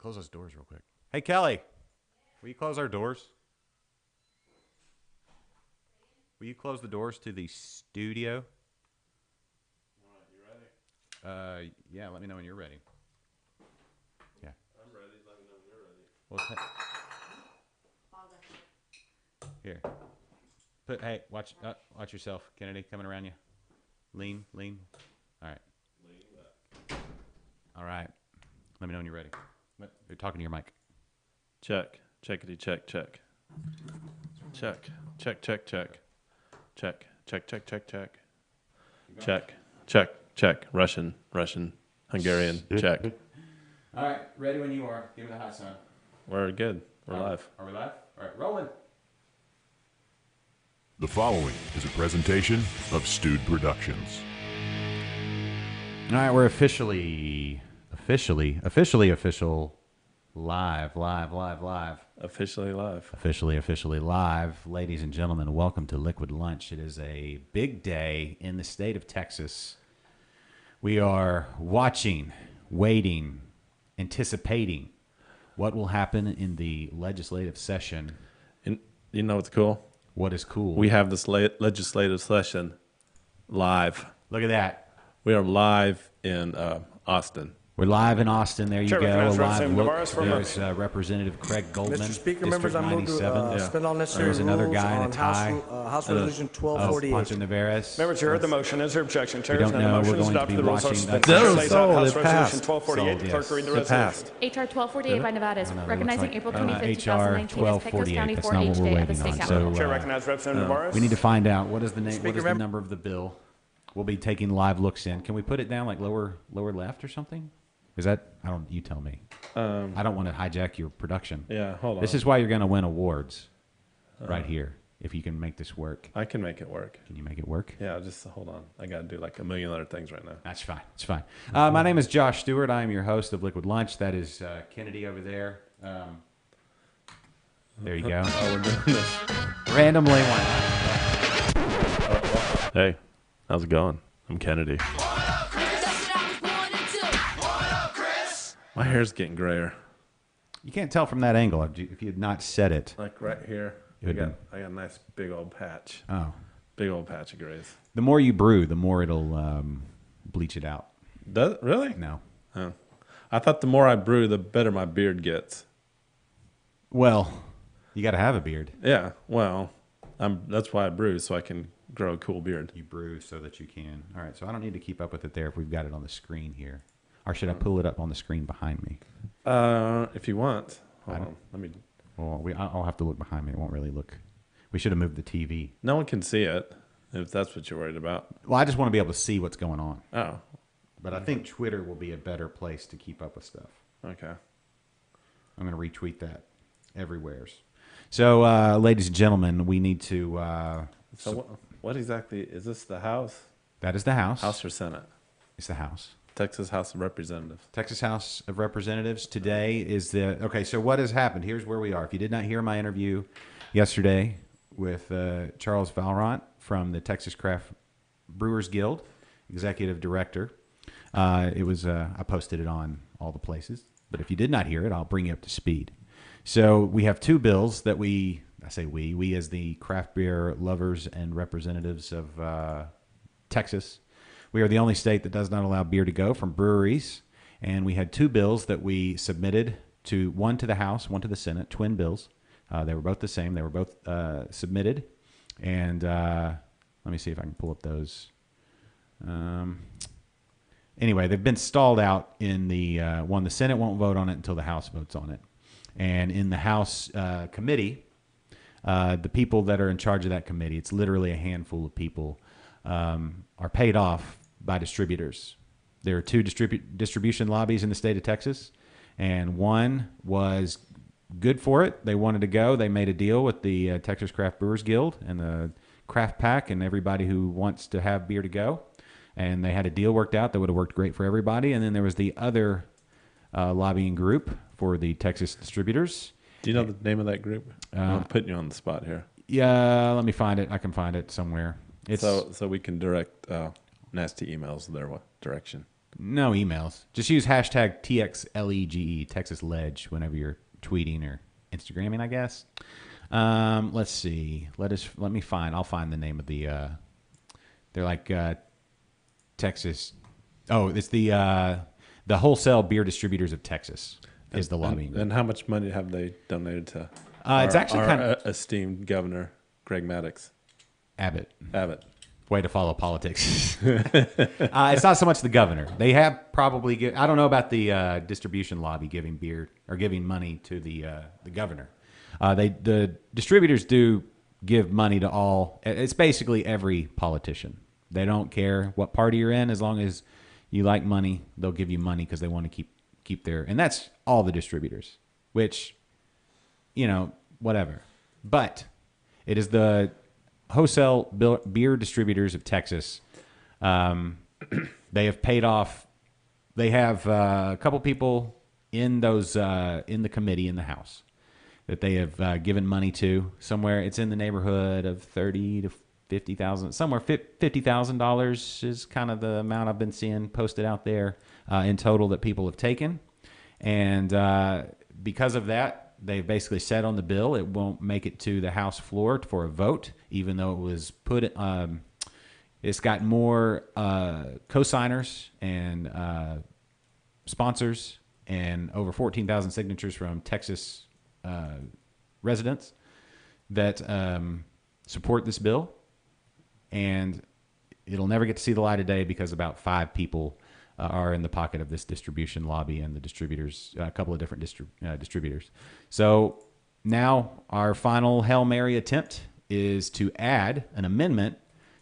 close those doors real quick. Hey, Kelly, will you close our doors? Will you close the doors to the studio? All right, you ready? Yeah, let me know when you're ready. Yeah. I'm ready. Let me know when you're ready. Well, here. Hey, watch yourself, Kennedy, coming around you. Lean. All right. Lean back. All right. Let me know when you're ready. You're talking to your mic. Check. Checkity check. Check. Check. Check. Check. Check. Check. Check. Check. Check. Check. Check. Check. Check. Russian. Hungarian. Check. All right. Ready when you are. Give me the hot sign. We're good. We're live. Are we live? All right. Rolling. The following is a presentation of Stewed Productions. All right, we're official live. Officially live. Ladies and gentlemen, welcome to Liquid Lunch. It is a big day in the state of Texas. We are watching, waiting, anticipating what will happen in the legislative session. And you know what's cool? What is cool? We have this legislative session live. Look at that. We are live in Austin. We're live in Austin. There you Chair go. A recognizes live Representative look. Tavares There's Representative Craig Goldman, Mr. Speaker, District members, I move 97. to spend all necessary There's another rules guy in a on tie. House Resolution Oh, 1248. Poncho Navarez. Members, you heard the motion. Is there objection? Chair, don't the know. motion We're is going to adopted. be The rules are watching suspended. that. No, Lays sold. out House It Resolution passed. 1248. Sold, Clerk, read the It resolution. passed. HR 1248 by Nevada, recognizing like- April 25th, HR 2019 as Pecos 1248. County That's 4-H not what we're Day of the waiting State on. Capitol. So, Chair recognizes Representative Morris. we need to find out what is the name. What Speaker, is the mem- number of the bill? We'll be taking live looks in. Can we put it down like lower left or something? Is that? I don't. You tell me. I don't want to hijack your production. Yeah, hold on. This is why you're going to win awards, right here. If you can make this work, I can make it work. can you make it work? Yeah, just hold on. I got to do like a million other things right now. That's fine. It's fine. My name is Josh Stewart. I am your host of Liquid Lunch. That is Kennedy over there. There you go. Oh, we're doing this. Randomly one. Hey, how's it going? I'm Kennedy. My hair's getting grayer. You can't tell from that angle if you had not said it. Like right here. It would I got a nice big old patch. Oh, Big old patch of grays. the more you brew, the more it'll bleach it out. Does it really? No. Oh. I thought the more I brew, the better my beard gets. Well, you got to have a beard. Yeah, well, that's why I brew, so I can grow a cool beard. You brew so that you can. All right, so I don't need to keep up with it there if we've got it on the screen here. Or should I pull it up on the screen behind me? If you want. Hold I don't- on. Let me. Well, I'll have to look behind me. It won't really look. We should have moved the TV. No one can see it, if that's what you're worried about. Well, I just want to be able to see what's going on. Oh, But I think Twitter will be a better place to keep up with stuff. okay. I'm going to retweet that everywheres. So, ladies and gentlemen, we need to. So what exactly is this? The House? That is the House. House or Senate? It's the House. Texas House of Representatives. Texas House of Representatives. Today is the. Okay, so what has happened? Here's where we are. If you did not hear my interview yesterday with Charles Valrant from the Texas Craft Brewers Guild, executive director, it was. I posted it on all the places. But if you did not hear it, I'll bring you up to speed. So we have two bills that we as the craft beer lovers and representatives of Texas, we are the only state that does not allow beer to go from breweries. And we had two bills that we submitted one to the House, one to the Senate, twin bills. They were both the same. They were both submitted. And let me see if I can pull up those. Anyway, they've been stalled out in the one. The Senate won't vote on it until the House votes on it. And in the House committee, the people that are in charge of that committee, it's literally a handful of people, are paid off by distributors. There are two distribution lobbies in the state of Texas, and one was good for it. They wanted to go. They made a deal with the Texas Craft Brewers Guild and the Craft Pack and everybody who wants to have beer to go. And they had a deal worked out that would have worked great for everybody. And then there was the other lobbying group for the Texas distributers. Do you know the name of that group? I'm putting you on the spot here. Yeah, let me find it. I can find it somewhere. It's So we can direct nasty emails their direction. No emails. Just use hashtag TXLEGE, Texas Ledge, whenever you're tweeting or Instagramming, I guess. Let's see. Let me find. I'll find the name of the. They're like Texas. Oh, it's the Wholesale Beer Distributors of Texas is the lobbying. And how much money have they donated to? It's actually our kind of esteemed Governor Greg Maddox. Abbott. Way to follow politics. It's not so much the governor. They have probably. I don't know about the distribution lobby giving beer or giving money to the governor. The distributors do give money to all. It's basically every politician. They don't care what party you're in, as long as you like money. They'll give you money because they want to keep their. And that's all the distributors. Which, whatever. But it is the Wholesale Beer Distributors of Texas. They have paid off. They have a couple people in those in the committee in the House that they have given money to. Somewhere it's in the neighborhood of $30,000 to $50,000. Somewhere $50,000 is kind of the amount I've been seeing posted out there in total that people have taken. And because of that, they've basically said on the bill it won't make it to the House floor for a vote, even though it was put. It's got more co-signers and sponsors and over 14,000 signatures from Texas residents that support this bill. And it'll never get to see the light of day because about 5 people are in the pocket of this distribution lobby and the distributors, a couple of different distributors. So now our final Hail Mary attempt is to add an amendment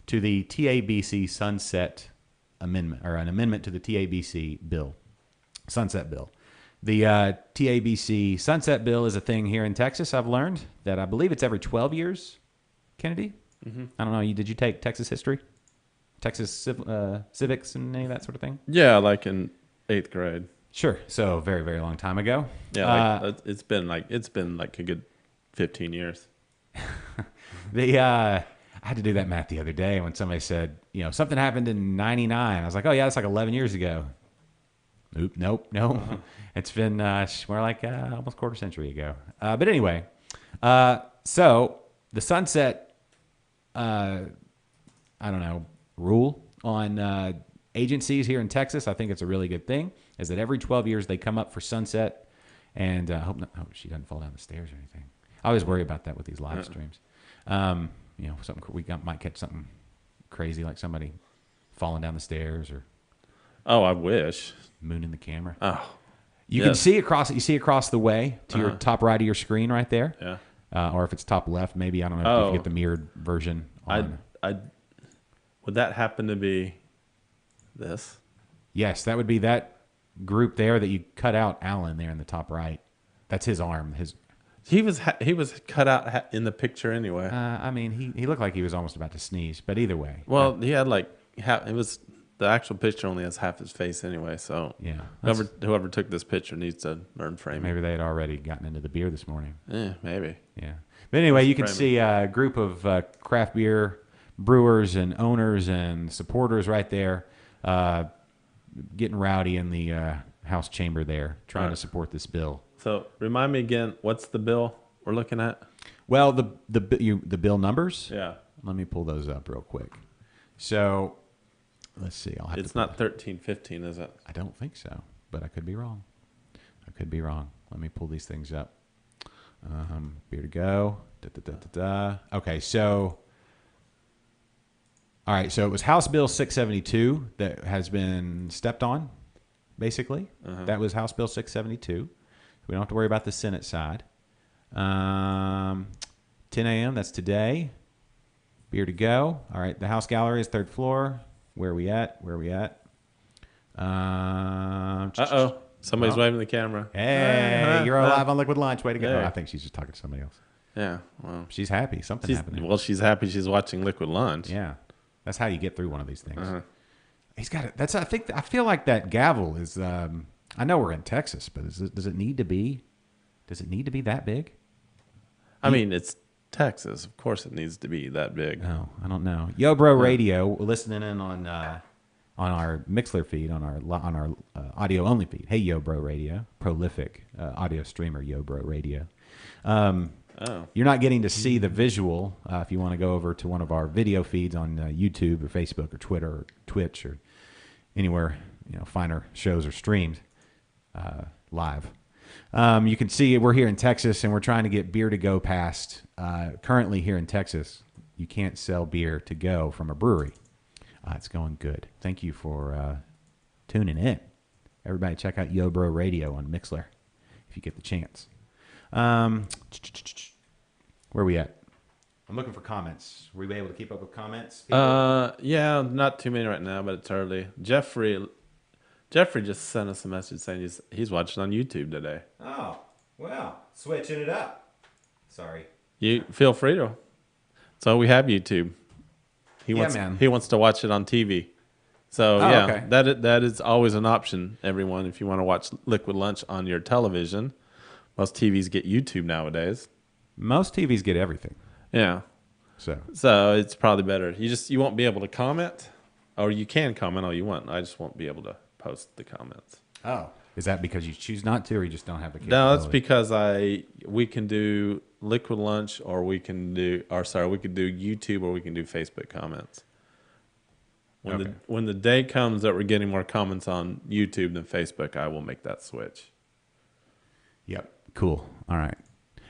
to the TABC Sunset Amendment, or an amendment to the TABC bill, Sunset Bill. The TABC Sunset Bill is a thing here in Texas. I've learned that I believe it's every 12 years, Kennedy. Mm-hmm. I don't know. Did you take Texas history? Texas civics and any of that sort of thing? Yeah, like in 8th grade. Sure. So very, very long time ago. Yeah, it's been like a good 15 years. I had to do that math the other day when somebody said, something happened in 99. I was like, oh yeah, that's like 11 years ago. Nope, no. Uh-huh. It's been more like almost quarter century ago. But anyway, so the sunset, rule on agencies here in Texas, I think it's a really good thing, is that every 12 years they come up for sunset. And I hope she doesn't fall down the stairs or anything. I always worry about that with these live streams. Something we might catch something crazy, like somebody falling down the stairs or. Oh, I wish. Mooning the camera. Oh, you can see across. You see across the way to your top right of your screen, right there. Yeah. Or if it's top left, maybe I don't know if you get the mirrored version. Would that happen to be this? Yes, that would be that group there that you cut out. Alan there in the top right. That's his arm. He was cut out in the picture anyway. He looked like he was almost about to sneeze. But either way. Well, he had the actual picture only has half his face anyway. So yeah, whoever took this picture needs to learn framing. Maybe they had already gotten into the beer this morning. Yeah, maybe. Yeah. But anyway, you can see a group of craft beer brewers and owners and supporters right there getting rowdy in the House chamber there, trying to support this bill. So remind me again, what's the bill we're looking at? Well, the bill numbers. Yeah. Let me pull those up real quick. So let's see. It's not 1315, is it? I don't think so, but I could be wrong. Let me pull these things up. Beer to go. Okay, so. All right, so it was House Bill 672 that has been stepped on, basically. Uh-huh. That was House Bill 672. We don't have to worry about the Senate side. 10 a.m., that's today. Beer to go. All right, the House Gallery is 3rd floor. Where are we at? Uh-oh. Somebody's waving the camera. Hey, you're live on Liquid Lunch. Way to go. Hey. Oh, I think she's just talking to somebody else. Yeah, well. She's happy. Something's happening. Well, she's happy she's watching Liquid Lunch. Yeah. That's how you get through one of these things. Uh-huh. He's got it. I feel like that gavel is. I know we're in Texas, but does it need to be? Does it need to be that big? I mean, it's Texas. Of course, it needs to be that big. No, I don't know. Yo, Bro Radio, listening in on on our Mixler feed, on our audio only feed. Hey Yo Bro Radio, prolific audio streamer Yo Bro Radio. You're not getting to see the visual if you want to go over to one of our video feeds on YouTube or Facebook or Twitter or Twitch or anywhere finer shows or streams live. You can see we're here in Texas and we're trying to get beer to go past. Currently here in Texas, you can't sell beer to go from a brewery. It's going good. Thank you for tuning in. Everybody check out Yo Bro Radio on Mixler if you get the chance. Where are we at? I'm looking for comments. Were we able to keep up with comments? Yeah, not too many right now, but it's early. Jeffrey just sent us a message saying he's watching on YouTube today. Oh, well, switching it up. Sorry. You feel free to. So we have YouTube. He wants to watch it on TV. So okay. that is always an option, everyone, if you want to watch Liquid Lunch on your television. Most TVs get YouTube nowadays. Most TVs get everything. Yeah. So it's probably better. You won't be able to comment, or you can comment all you want. I just won't be able to post the comments. Oh. Is that because you choose not to, or you just don't have the capability? No, that's because we can do Liquid Lunch, or we can do YouTube, or we can do Facebook comments. When the day comes that we're getting more comments on YouTube than Facebook, I will make that switch. Yep. Cool. All right.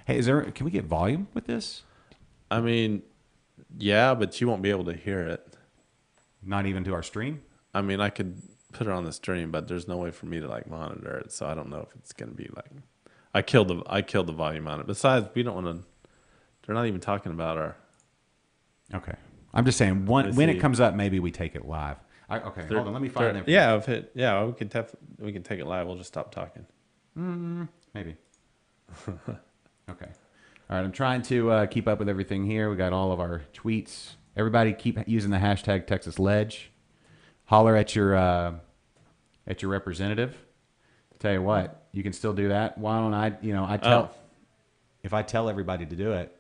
Hey, can we get volume with this? I mean, yeah, but you won't be able to hear it. Not even to our stream? I mean, I could put it on the stream, but there's no way for me to monitor it, so I don't know if it's going to be I killed the volume on it. Besides, we don't want to. They're not even talking about our. Okay, I'm just saying when it comes up, maybe we take it live. Hold on, let me find it. Yeah, we can take it live. We'll just stop talking. Maybe. Okay. All right, I'm trying to keep up with everything here. We got all of our tweets. Everybody keep using the hashtag Texas Ledge. Holler at your representative. Tell you what, you can still do that. Why don't if I tell everybody to do it,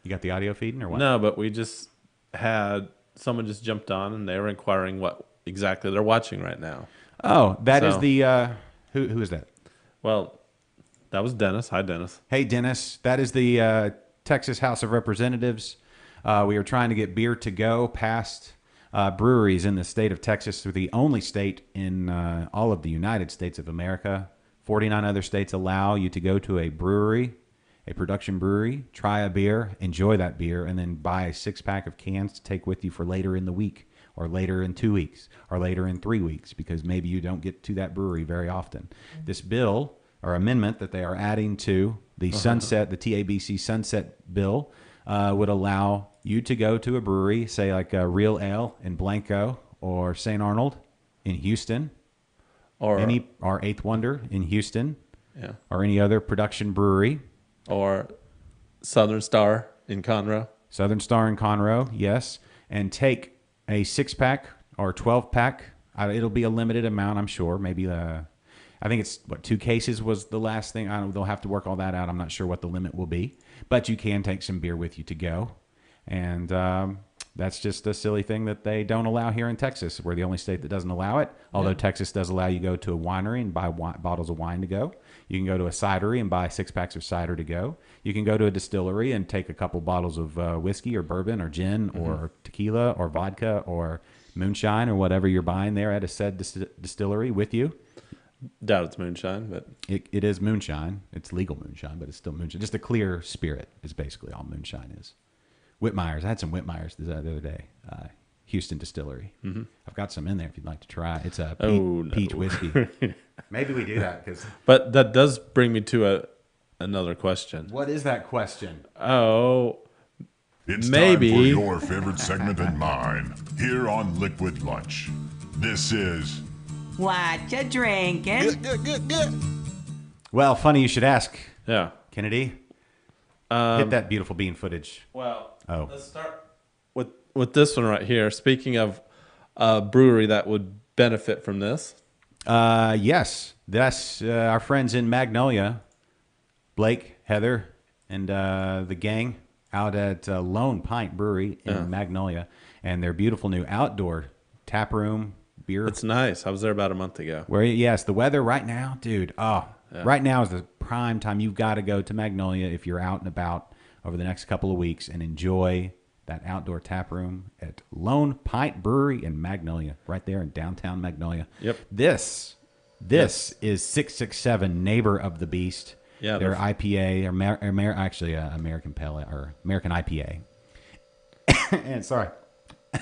you got the audio feeding or what? No, but we just had someone just jumped on and they were inquiring what exactly they're watching right now. Oh, that is the who is that? Well, that was Dennis. Hi, Dennis. Hey, Dennis. That is the Texas House of Representatives. We are trying to get beer to go past breweries in the state of Texas. We're the only state in all of the United States of America. 49 other states allow you to go to a brewery, a production brewery, try a beer, enjoy that beer, and then buy a 6-pack of cans to take with you for later in the week, or later in 2 weeks, or later in 3 weeks, because maybe you don't get to that brewery very often. This bill or amendment that they are adding to the sunset, the TABC sunset bill, would allow you to go to a brewery, say like a Real Ale in Blanco or St. Arnold in Houston, or Eighth Wonder in Houston, or any other production brewery, or Southern Star in Conroe. Southern Star in Conroe, yes, and take a 6-pack or 12-pack. It'll be a limited amount, I'm sure. Maybe I think it's 2 cases was the last thing. They'll have to work all that out. I'm not sure what the limit will be, but you can take some beer with you to go. And that's just a silly thing that they don't allow here in Texas. We're the only state that doesn't allow it, although Texas does allow you to go to a winery and buy bottles of wine to go. You can go to a cidery and buy 6-packs of cider to go. You can go to a distillery and take a couple bottles of whiskey or bourbon or gin or tequila or vodka or moonshine or whatever you're buying there at a said distillery with you. Doubt it's moonshine, but it is moonshine. It's legal moonshine, but it's still moonshine. Just a clear spirit is basically all moonshine is. Whitmeyer's. I had some Whitmeyer's the other day. Houston Distillery. I've got some in there if you'd like to try. It's a peach whiskey. Maybe we do that because. But that does bring me to another question. What is that question? Oh, It's maybe time for your favorite segment and mine here on Liquid Lunch. This is What you drinking? Well, funny you should ask, Yeah. Kennedy. Hit that beautiful bean footage. Well, Oh. let's start with this one right here. Speaking of a brewery that would benefit from this. Yes, that's our friends in Magnolia, Blake, Heather, and the gang out at Lone Pint Brewery in Magnolia, and their beautiful new outdoor tap room, beer. It's nice. I was there about a month ago. Where yes, the weather right now, dude. Oh, right now is the prime time. You've got to go to Magnolia if you're out and about over the next couple of weeks and enjoy that outdoor tap room at Lone Pint Brewery in Magnolia, right there in downtown Magnolia. Yep. This is 667 Neighbor of the Beast. Yeah, their they're- IPA, actually American Pale or American IPA. And sorry,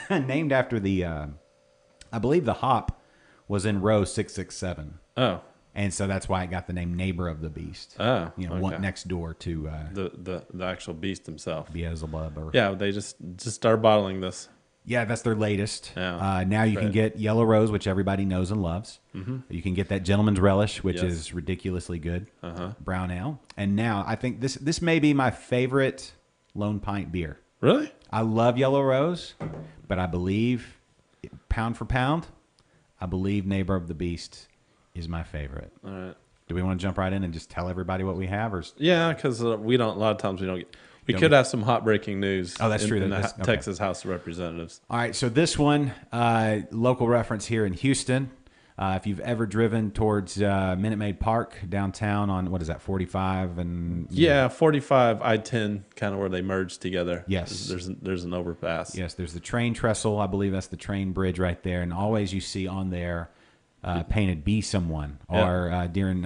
named after the, I believe the hop was in row 667. Oh, And so that's why it got the name Neighbor of the Beast. Oh, you know, okay. one next door to the actual beast himself. Beelzebub. Or, Yeah, they just started bottling this. yeah, that's their latest. Yeah. Now you can Right. get Yellow Rose, which everybody knows and loves. Mm-hmm. You can get that Gentleman's Relish, which Yes. is ridiculously good. Uh-huh. Brown ale. And now I think this may be my favorite Lone Pint beer. Really? I love Yellow Rose, but I believe, pound for pound, I believe Neighbor of the Beast is my favorite. All right. Do we want to jump right in and just tell everybody what we have? Or Yeah, because we don't. A lot of times we don't get. We Don't could get- have some hot breaking news. Oh, that's true. In the That's- okay. Texas House of Representatives. All right, so this one, local reference here in Houston. If you've ever driven towards Minute Maid Park downtown on, what is that, 45 and... Yeah, 45 I-10, kind of where they merge together. Yes. There's an overpass. Yes, there's the train trestle. I believe that's the train bridge right there. And always you see on there painted Be Someone. Yeah. Or during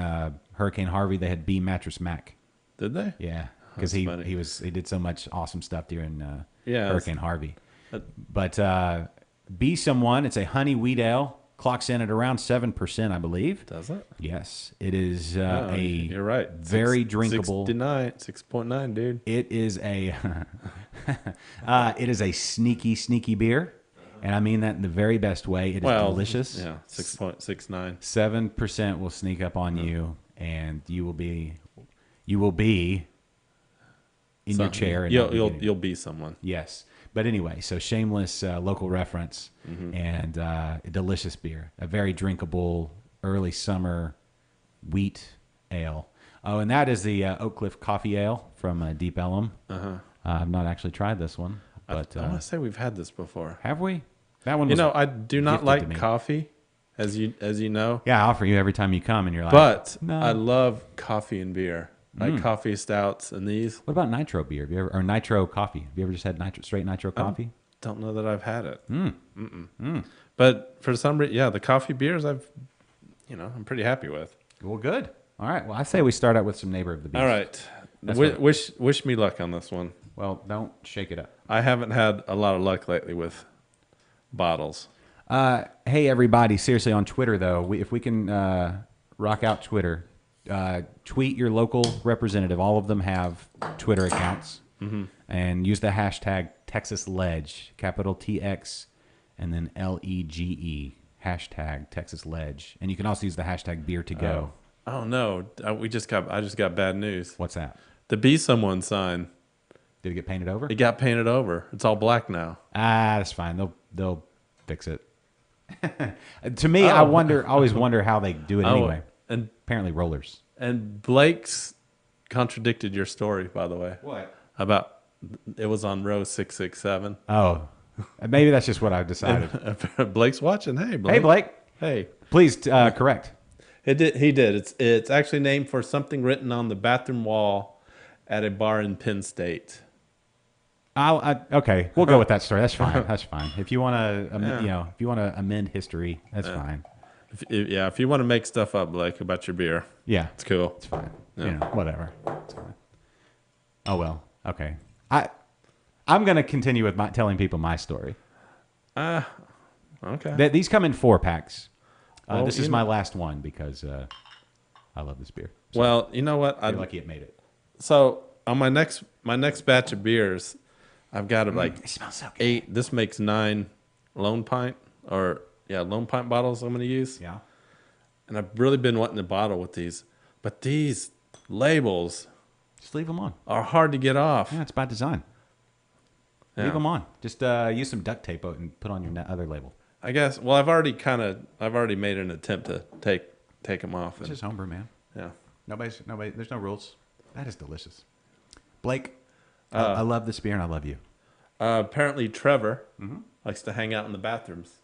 Hurricane Harvey, they had Be Mattress Mac. Did they? Yeah, because That's funny. he did so much awesome stuff during Yeah, Hurricane Harvey. that- But Be Someone, it's a honey wheat ale. Clocks in at around 7%, I believe. Does it? Yes, it is Oh, a you're right. very drinkable. 6.9, dude. It is a it is a sneaky beer, and I mean that in the very best way. It is delicious. Yeah, 6.69. 7% will sneak up on you, and you will be in your chair. And not be getting- You'll be someone. Yes. But anyway, so shameless local reference and a delicious beer. A very drinkable early summer wheat ale. Oh, and that is the Oak Cliff Coffee Ale from Deep Ellum. I've not actually tried this one, but I want to say we've had this before. have we? That one You was, know, I do not gifted to like me. coffee, as you know. Yeah, I offer you every time you come, and you're like, But no. I love coffee and beer, like coffee stouts and these. What about nitro beer? Have you ever, or nitro coffee? Have you ever just had straight nitro coffee? Don't know that I've had it. But for some reason, yeah, the coffee beers I'm pretty happy with. Well, good. All right. Well, I say we start out with some Neighbor of the Beast. All right, That's what- wish me luck on this one. Well, don't shake it up. I haven't had a lot of luck lately with bottles. Hey, everybody. Seriously, on Twitter, though, if we can rock out Twitter, tweet your local representative. All of them have Twitter accounts. And use the hashtag TexasLedge, capital TX, and then LEGE, hashtag TexasLedge. And you can also use the hashtag Beer to Go. Oh no, I just got bad news. What's that? The Be Someone sign, Did it get painted over? it got painted over. It's all black now. That's fine. They'll fix it. To me, I always wonder how they do it anyway. and Apparently, rollers. Blake's contradicted your story, by the way. What? About it was on row 667. Oh, maybe that's just what I've decided. Blake's watching. Hey, Blake. Hey, Blake, Hey. please correct. He did. It's actually named for something written on the bathroom wall at a bar in Penn State. Okay, we'll go with that story. That's fine. That's fine. If you want to, if you want to amend history, that's fine. If you want to make stuff up, Blake, about your beer, Yeah, it's cool. it's fine. Yeah. You know, whatever. It's fine. Oh well. Okay. I'm going to continue with telling people my story. Okay. These come in 4-packs. Well, This you is know- my last one because I love this beer. So Well, you know what? you're lucky it made it. So on my next batch of beers, I've got like It smells so good. 8. This makes 9 Lone Pint Lone Pint bottles I'm going to use. Yeah. And I've really been wanting to bottle with these, but these labels Just leave them on. are hard to get off. Yeah, it's by design. Yeah. Leave them on. Just use some duct tape and put on your other label. I guess. Well, I've already made an attempt to take them off. It's And, just homebrew, man. yeah. Nobody. There's no rules. That is delicious. Blake, I love this beer and I love you. Apparently, Trevor likes to hang out in the bathrooms.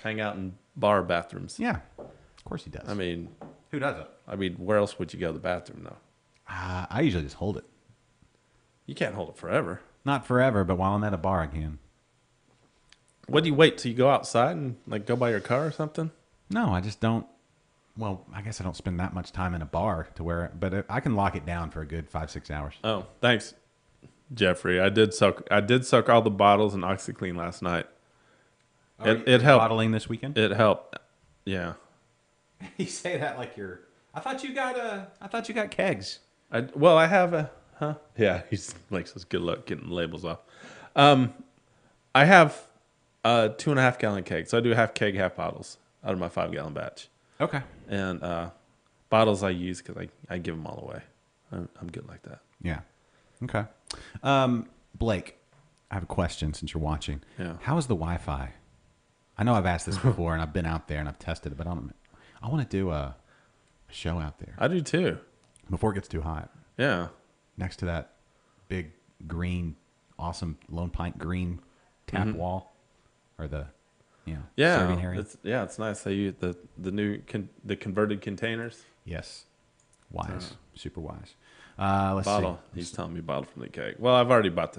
hang out in bar bathrooms. Yeah, of course he does. I mean, who doesn't? where else would you go to the bathroom though? I usually just hold it. You can't hold it forever. Not forever, but while I'm at a bar, I can. What do you wait till you go outside and like go by your car or something? No, I just don't. Well, I guess I don't spend that much time in a bar to where, but I can lock it down for a good 5-6 hours. Oh, thanks, Jeffrey. I did soak all the bottles in OxyClean last night. It helped. Bottling this weekend. It helped. Yeah. You say that like you're. I thought you got kegs. I have a. Huh? Yeah, he's makes us good luck getting labels off. I have a 2.5 gallon keg, so I do half keg, half bottles out of my 5 gallon batch. Okay. And bottles I use because I give them all away. I'm good like that. Yeah. Okay. Blake, I have a question since you're watching. Yeah. How is the Wi-Fi? I know I've asked this before and I've been out there and I've tested it, but I want to do a show out there I do too. before it gets too hot. Yeah. Next to that big green, awesome Lone Pint green tap wall, or the serving area. It's nice. They use the new the converted containers. Yes, wise, super wise. Let's Bottle. see. He's telling me bottle from the keg. Well, I've already bought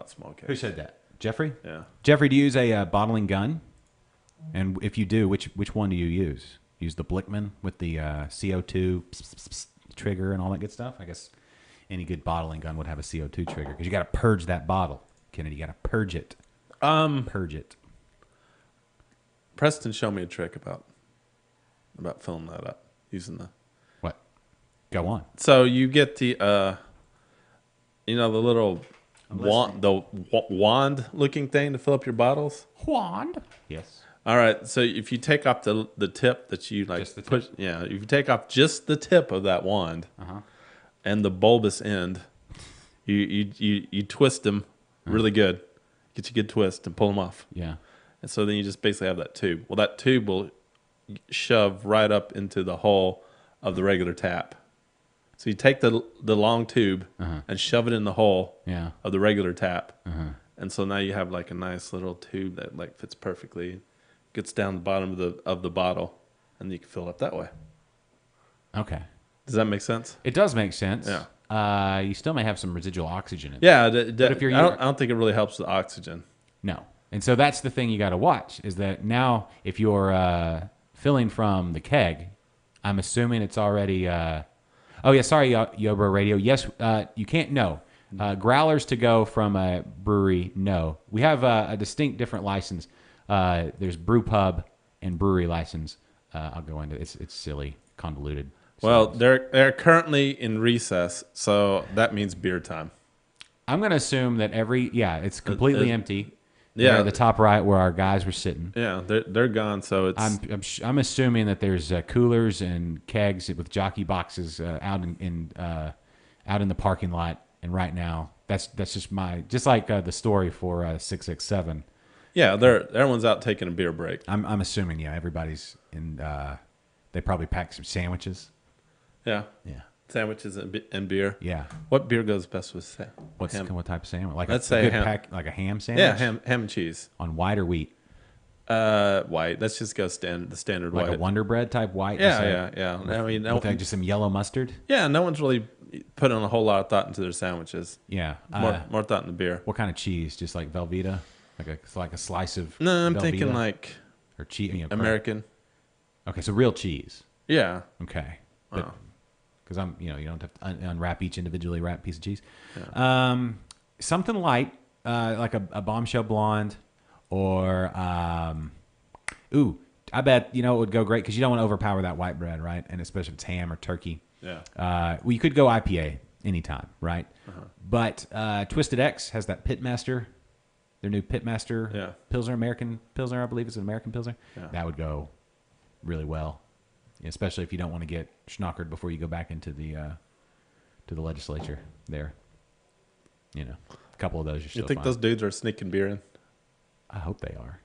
small keg. Who said that? Jeffrey. Yeah. Jeffrey, do you use a bottling gun? And if you do, which one do you use? Use the Blickman with the CO2 trigger and all that good stuff? I guess any good bottling gun would have a CO2 trigger because you got to purge that bottle, Kennedy. You got to purge it. Purge it. Preston showed me a trick about filling that up using the. What? Go on. So you get the the little wand looking thing to fill up your bottles. Wand. Yes. All right. So if you take off the tip that you like Just the push, if you take off just the tip of that wand and the bulbous end, you twist them really good, get you a good twist and pull them off. Yeah. And so then you just basically have that tube. Well, that tube will shove right up into the hole of the regular tap. So you take the long tube and shove it in the hole of the regular tap. And so now you have like a nice little tube that like fits perfectly, gets down the bottom of the bottle, and you can fill it up that way. Okay. Does that make sense? It does make sense. Yeah. You still may have some residual oxygen in it. Yeah. if you're- I don't think it really helps with oxygen. No. And so that's the thing you got to watch is that now if you're filling from the keg, I'm assuming it's already. Oh yeah, sorry, Yobro Radio. Yes, you can't. No, growlers to go from a brewery. No, we have a distinct different license. There's brew pub and brewery license. I'll go into it's silly, convoluted. Well, they're currently in recess, so that means beer time. I'm going to assume that it's completely empty. Yeah, There at the top right where our guys were sitting. Yeah, they're gone. So it's I'm assuming that there's coolers and kegs with jockey boxes out in the parking lot. And right now, that's just like the story for 667. Yeah, everyone's out taking a beer break. I'm assuming everybody's in. They probably packed some sandwiches. Yeah. Yeah. Sandwiches and beer. Yeah. What beer goes best with What type of sandwich? Like Let's a say good ham. like a ham sandwich. Yeah, ham and cheese. On white or wheat. White. Let's just go the standard Like white. a Wonder Bread type white. Yeah. I mean, with just some yellow mustard. Yeah, no one's really putting a whole lot of thought into their sandwiches. Yeah. More thought in the beer. What kind of cheese? Just like Velveeta, like a slice of. No, I'm Velveeta? thinking like or cheese. American. Okay, so real cheese. Yeah. Okay. Because you don't have to unwrap each individually wrapped piece of cheese. Yeah. Something light, like a bombshell blonde, or I bet it would go great because you don't want to overpower that white bread, right? And especially if it's ham or turkey. Yeah. Well, you could go IPA anytime, right? But Twisted X has that Pitmaster, their new Pitmaster Pilsner, American Pilsner, I believe it's an American Pilsner. Yeah. That would go really well, especially if you don't want to get schnockered before you go back into the legislature there. A couple of those you're still You think fine. those dudes are sneaking beer in? I hope they are.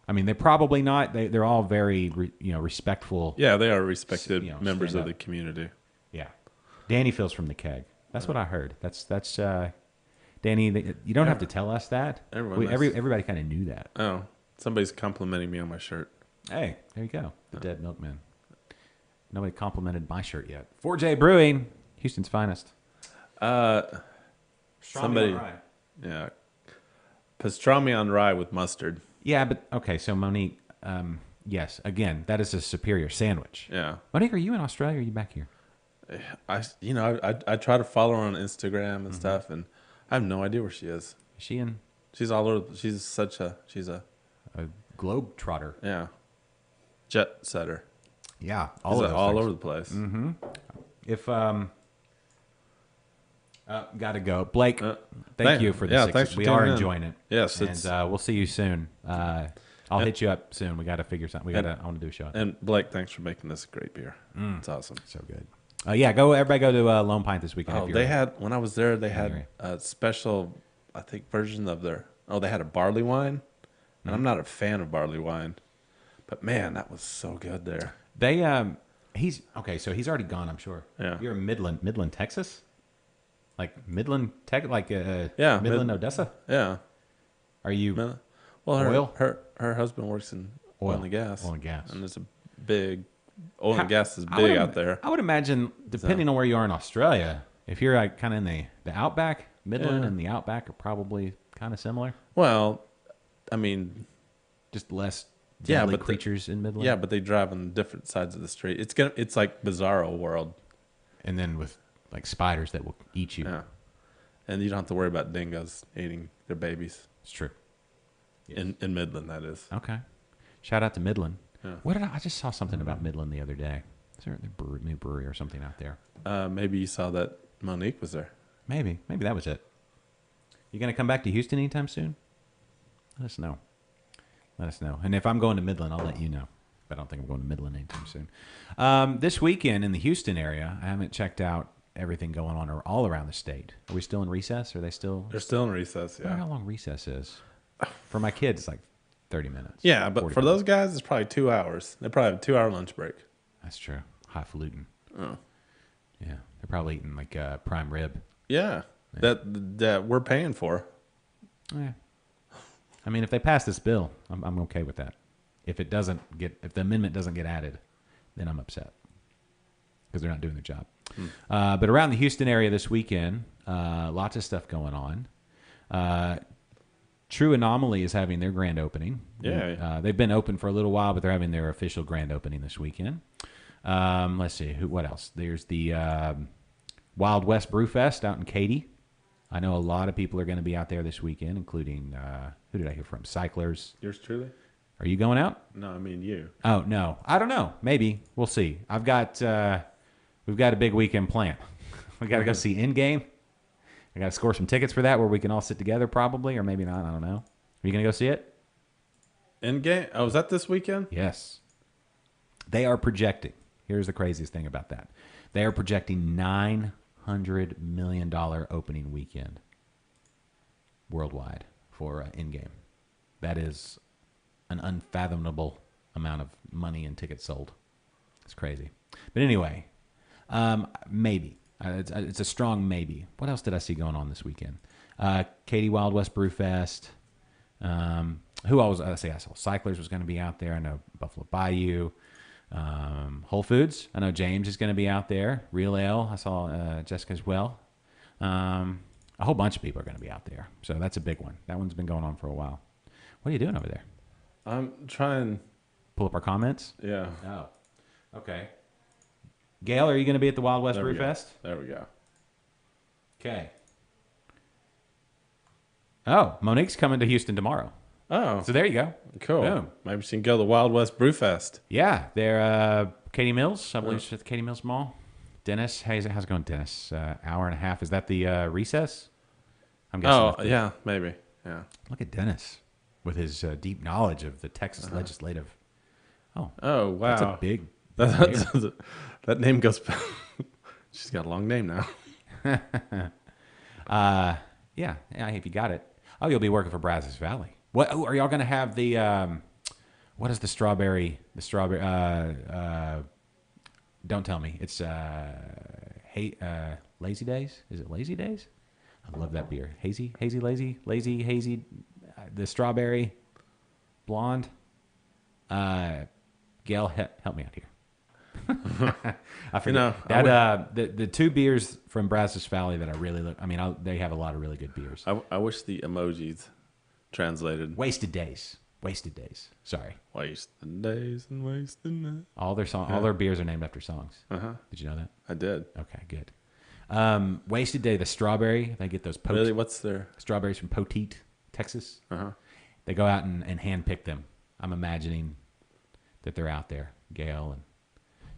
I mean, they're probably not. They're all very respectful. Yeah, they are respected members stand of the up. community. Yeah. Danny fills from the keg. That's what I heard. That's Danny. You don't have to tell us that. Everybody Everybody kind of knew that. Oh, Somebody's complimenting me on my shirt. Hey, there you go. The Dead Milkman. Nobody complimented my shirt yet. 4J Brewing, Houston's finest. Somebody, yeah, pastrami on rye with mustard. Yeah, but okay. So Monique, yes, again, that is a superior sandwich. Yeah, Monique, are you in Australia or are you back here? I try to follow her on Instagram and stuff, and I have no idea where she is. Is she in She's all over. She's a globe trotter? yeah, jet setter. Yeah, All over the place. If gotta go, Blake. Thank thank- you for the yeah, 6. thanks for We tuning are in. enjoying it. Yes, and it's- we'll see you soon. I'll hit you up soon. We got to figure something. I want to do a show. And Blake, thanks for making this a great beer. It's awesome. So good. Yeah, everybody go to Lone Pint this weekend. Oh, if you're- they had when I was there, they Anyway. had a special, I think, version of their. Oh, they had a barley wine, and I'm not a fan of barley wine, but man, that was so good there. He's okay. So he's already gone. I'm sure. Yeah. You're in Midland, Texas. Like Midland, Yeah, Midland, Odessa. Yeah. Are you? Well, Oil? her husband works in oil and gas. Oil and gas. and there's a big oil and gas is I would big im- out there. I would imagine, depending on where you are in Australia, if you're like kind of in the outback, Midland Yeah. and the outback are probably kind of similar. Well, I mean, Just less Yeah, deadly but the- creatures in Midland. yeah, but they drive on different sides of the street. It's like Bizarro World. And then with like spiders that will eat you. Yeah, and you don't have to worry about dingoes eating their babies It's true. in Midland. That is. Okay. Shout out to Midland. Yeah. What did I just saw something about Midland the other day. Is there a new brewery or something out there? Maybe you saw that Monique was there. Maybe that was it. You gonna come back to Houston anytime soon? Let us know. And if I'm going to Midland, I'll let you know. But I don't think I'm going to Midland anytime soon. This weekend in the Houston area, I haven't checked out everything going on all around the state. Are we still in recess? Are they still? They're still in recess. I wonder how Yeah. long recess is. For my kids, it's like 30 minutes. Yeah, but 40 for minutes. those guys, it's probably 2 hours. They probably have a 2-hour lunch break. That's true. Highfalutin. Oh. Yeah, they're probably eating like prime rib. Yeah, that we're paying for. Yeah. I mean, if they pass this bill, I'm okay with that. If the amendment doesn't get added, then I'm upset because they're not doing their job. But around the Houston area this weekend, lots of stuff going on. True Anomaly is having their grand opening. Yeah. They've been open for a little while, but they're having their official grand opening this weekend. Let's see, what else? There's the Wild West Brew Fest out in Katy. I know a lot of people are going to be out there this weekend, including, who did I hear from? Cyclers. Yours truly? Are you going out? No, I mean you. Oh, no. I don't know. Maybe. We'll see. We've got a big weekend planned. We got to go see Endgame. I got to score some tickets for that where we can all sit together probably, or maybe not. I don't know. Are you going to go see it? Endgame? Oh, is that this weekend? Yes. They are projecting. Here's the craziest thing about that. They are projecting $900 million opening weekend worldwide for Endgame. That is an unfathomable amount of money and tickets sold. It's crazy. But anyway, maybe. It's a strong maybe. What else did I see going on this weekend? Katy Wild West Brew Fest. Who else? I saw Cyclers was going to be out there. I know Buffalo Bayou. Whole Foods. I know James is going to be out there. Real Ale. I saw Jessica as well. A whole bunch of people are going to be out there. So that's a big one. That one's been going on for a while. What are you doing over there? I'm trying. Pull up our comments? Yeah. Oh. Okay. Gail, are you going to be at the Wild West There we Brew go. Fest? There we go. Okay. Oh, Monique's coming to Houston tomorrow. Oh, So there you go. cool. Boom. Maybe she can go to the Wild West Brew Fest. Yeah, they're Katy Mills. I believe it's at the Katy Mills Mall. Dennis, how's it going, Dennis? Hour and a half. Is that the recess? I'm guessing. Oh, that's the- yeah, maybe. Yeah. Look at Dennis with his deep knowledge of the Texas legislative. Oh, wow. That's a big. That name goes. She's got a long name now. Yeah, if you got it. Oh, you'll be working for Brazos Valley. What are y'all going to have the? What is the strawberry? The strawberry. Don't tell me. It's Lazy Days. Is it Lazy Days? I love that beer. Hazy, lazy. The strawberry. blonde. Gail, help me out here. I forget. know, the two beers from Brazos Valley that I really look. I mean, they have a lot of really good beers. I wish the emojis translated. Wasted Days. Wasted Days. Sorry. Wasting days and wasting nights. All their beers are named after songs. Uh-huh. Did you know that? I did. Okay, good. Wasted Day, the strawberry. They get those Really? What's their... strawberries from Poteet, Texas. Uh-huh. They go out and hand pick them. I'm imagining that they're out there. Gail and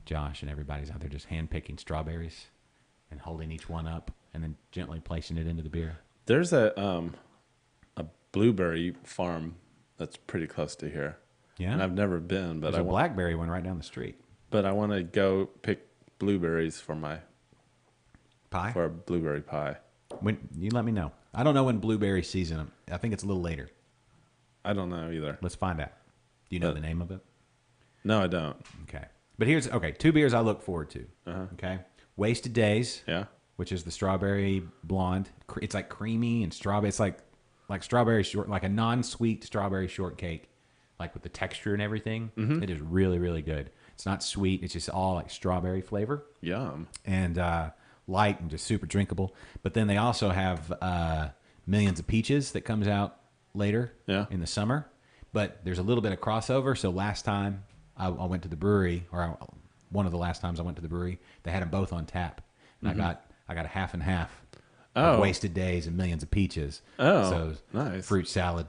Josh and everybody's out there just hand picking strawberries and holding each one up and then gently placing it into the beer. There's a blueberry farm that's pretty close to here. Yeah, And I've never been, but there's a blackberry one right down the street. But I want to go pick blueberries for Pie. a blueberry pie. When you let me know. I don't know when blueberry season. I think it's a little later. I don't know either. Let's find out. Do you know the name of it? No, I don't. Okay. But here's two beers I look forward to. Okay. Wasted Days. Yeah. Which is the strawberry blonde. It's like creamy and strawberry. It's like strawberry short, like a non-sweet strawberry shortcake, like with the texture and everything. Mm-hmm. It is really, really good. It's not sweet. It's just all like strawberry flavor Yum. and light and just super drinkable. But then they also have Millions of Peaches that comes out later in the summer. But there's a little bit of crossover. So last time I went to the brewery, one of the last times I went to the brewery, they had them both on tap, and I got a half and half. Of Wasted Days and Millions of Peaches. Oh, so nice. Fruit salad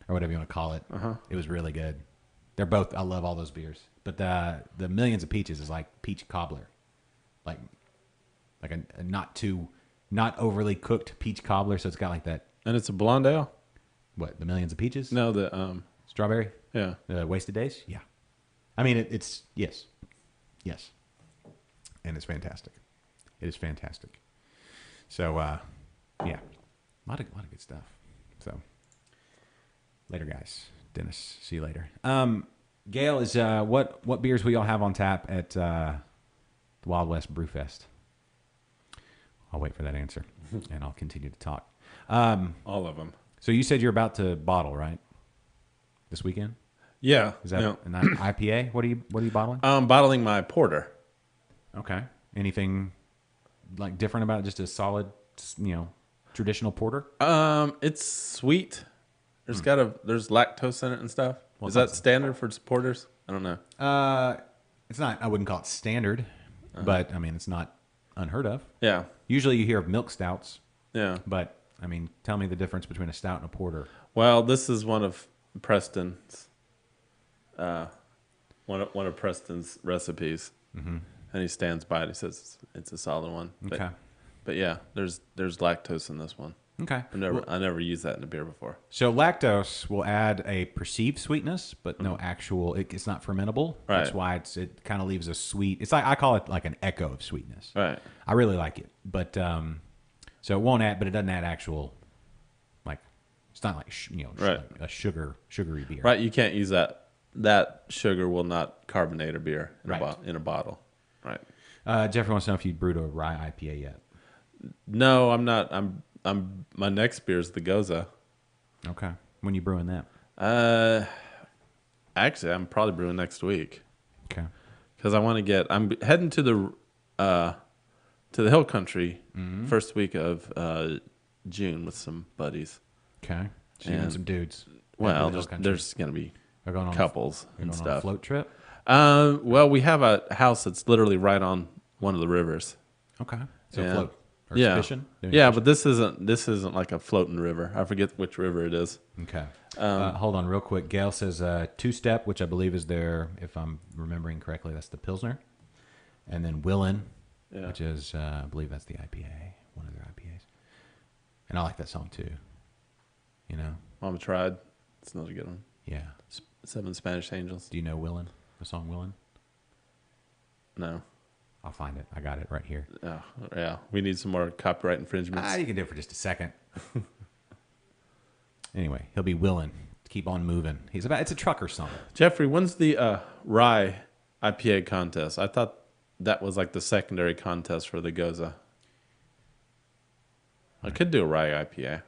or whatever you want to call it. It was really good. They're both. I love all those beers. But the Millions of Peaches is like peach cobbler, like a not overly cooked peach cobbler. So it's got like that. And it's a blonde ale? What, the Millions of Peaches? No, the Strawberry. yeah. Wasted Days. Yeah. I mean, it's yes, and it's fantastic. It is fantastic. So, yeah, a lot of good stuff. So, later, guys. Dennis, see you later. Gail, is what beers we all have on tap at the Wild West Brew Fest? I'll wait for that answer, and I'll continue to talk. All of them. So you said you're about to bottle, right? This weekend? Yeah. Is that an IPA? What are you bottling? Bottling my porter. Okay. Anything like different about it? Just a solid, traditional porter? It's sweet. There's there's lactose in it and stuff. Well, Is that standard for porters? I don't know. It's not. I wouldn't call it standard, but I mean it's not unheard of. Yeah. Usually you hear of milk stouts, Yeah. but I mean, tell me the difference between a stout and a porter. Well, this is one of Preston's one of Preston's recipes, and he stands by it. He says it's a solid one. Okay. But yeah, there's lactose in this one. Okay. I never used that in a beer before. So lactose will add a perceived sweetness, but no actual. It's not fermentable. Right. That's why it kind of leaves a sweet. It's like I call it like an echo of sweetness. Right. I really like it, but so it won't add, but it doesn't add actual. Like it's not like Right. like a sugary beer. Right. You can't use that. That sugar will not carbonate a beer in, Right. in a bottle. Right. Jeffrey wants to know if you brewed a rye IPA yet. No, I'm not. I'm my next beer is the Goza. Okay. When you brewing that? Actually, I'm probably brewing next week Okay. because I want to get. I'm heading to the Hill Country first week of June with some buddies. Okay. So you and And- some dudes. Well, Heading to the Hill Country. there's gonna be They're going on couples they're and going on a stuff. float trip. Well, we have a house that's literally right on one of the rivers. Okay. So Yeah. float. Or Yeah, fishing. Doing yeah, fishing? but this isn't like a floating river. I forget which river it is. Okay. Hold on real quick. Gail says two-step, which I believe is their, if I'm remembering correctly, that's the Pilsner. And then Willin, Yeah. which is, I believe that's the IPA, one of their IPAs. And I like that song too. You know? Mama tried. It's not a good one. Yeah. 7 Spanish Angels. Do you know Willin? The song Willin? No. I'll find it. I got it right here. Oh, yeah. We need some more copyright infringements. You can do it for just a second. Anyway, he'll be willing to keep on moving. It's a trucker song. Jeffrey, when's the rye IPA contest? I thought that was like the secondary contest for the Goza. I could do a rye IPA.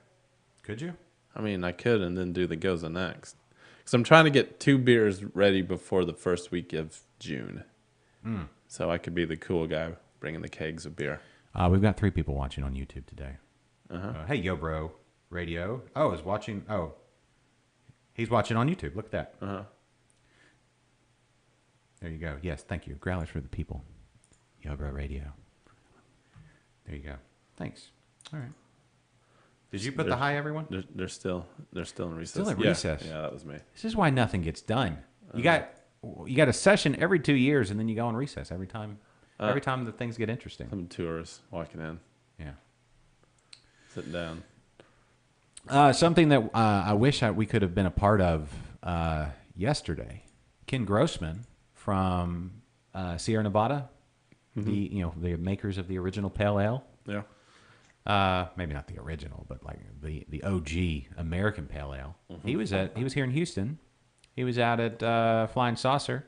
Could you? I mean, I could and then do the Goza next. Because I'm trying to get 2 beers ready before the first week of June. So I could be the cool guy bringing the kegs of beer. We've got 3 people watching on YouTube today. Hey, Yo Bro Radio. Oh, is watching. Oh, he's watching on YouTube. Look at that. There you go. Yes, thank you. Growlers for the people. Yo Bro Radio. There you go. Thanks. All right. Did you put the hi, everyone? They're still in recess. Still at Yeah. recess. Yeah, that was me. This is why nothing gets done. You got a session every 2 years, and then you go on recess every time. Every time the things get interesting. Some tours walking in, Yeah. sitting down. Something that I wish we could have been a part of yesterday. Ken Grossman from Sierra Nevada, the makers of the original Pale Ale. Yeah. Maybe not the original, but like the OG American Pale Ale. He was here in Houston. He was out at Flying Saucer.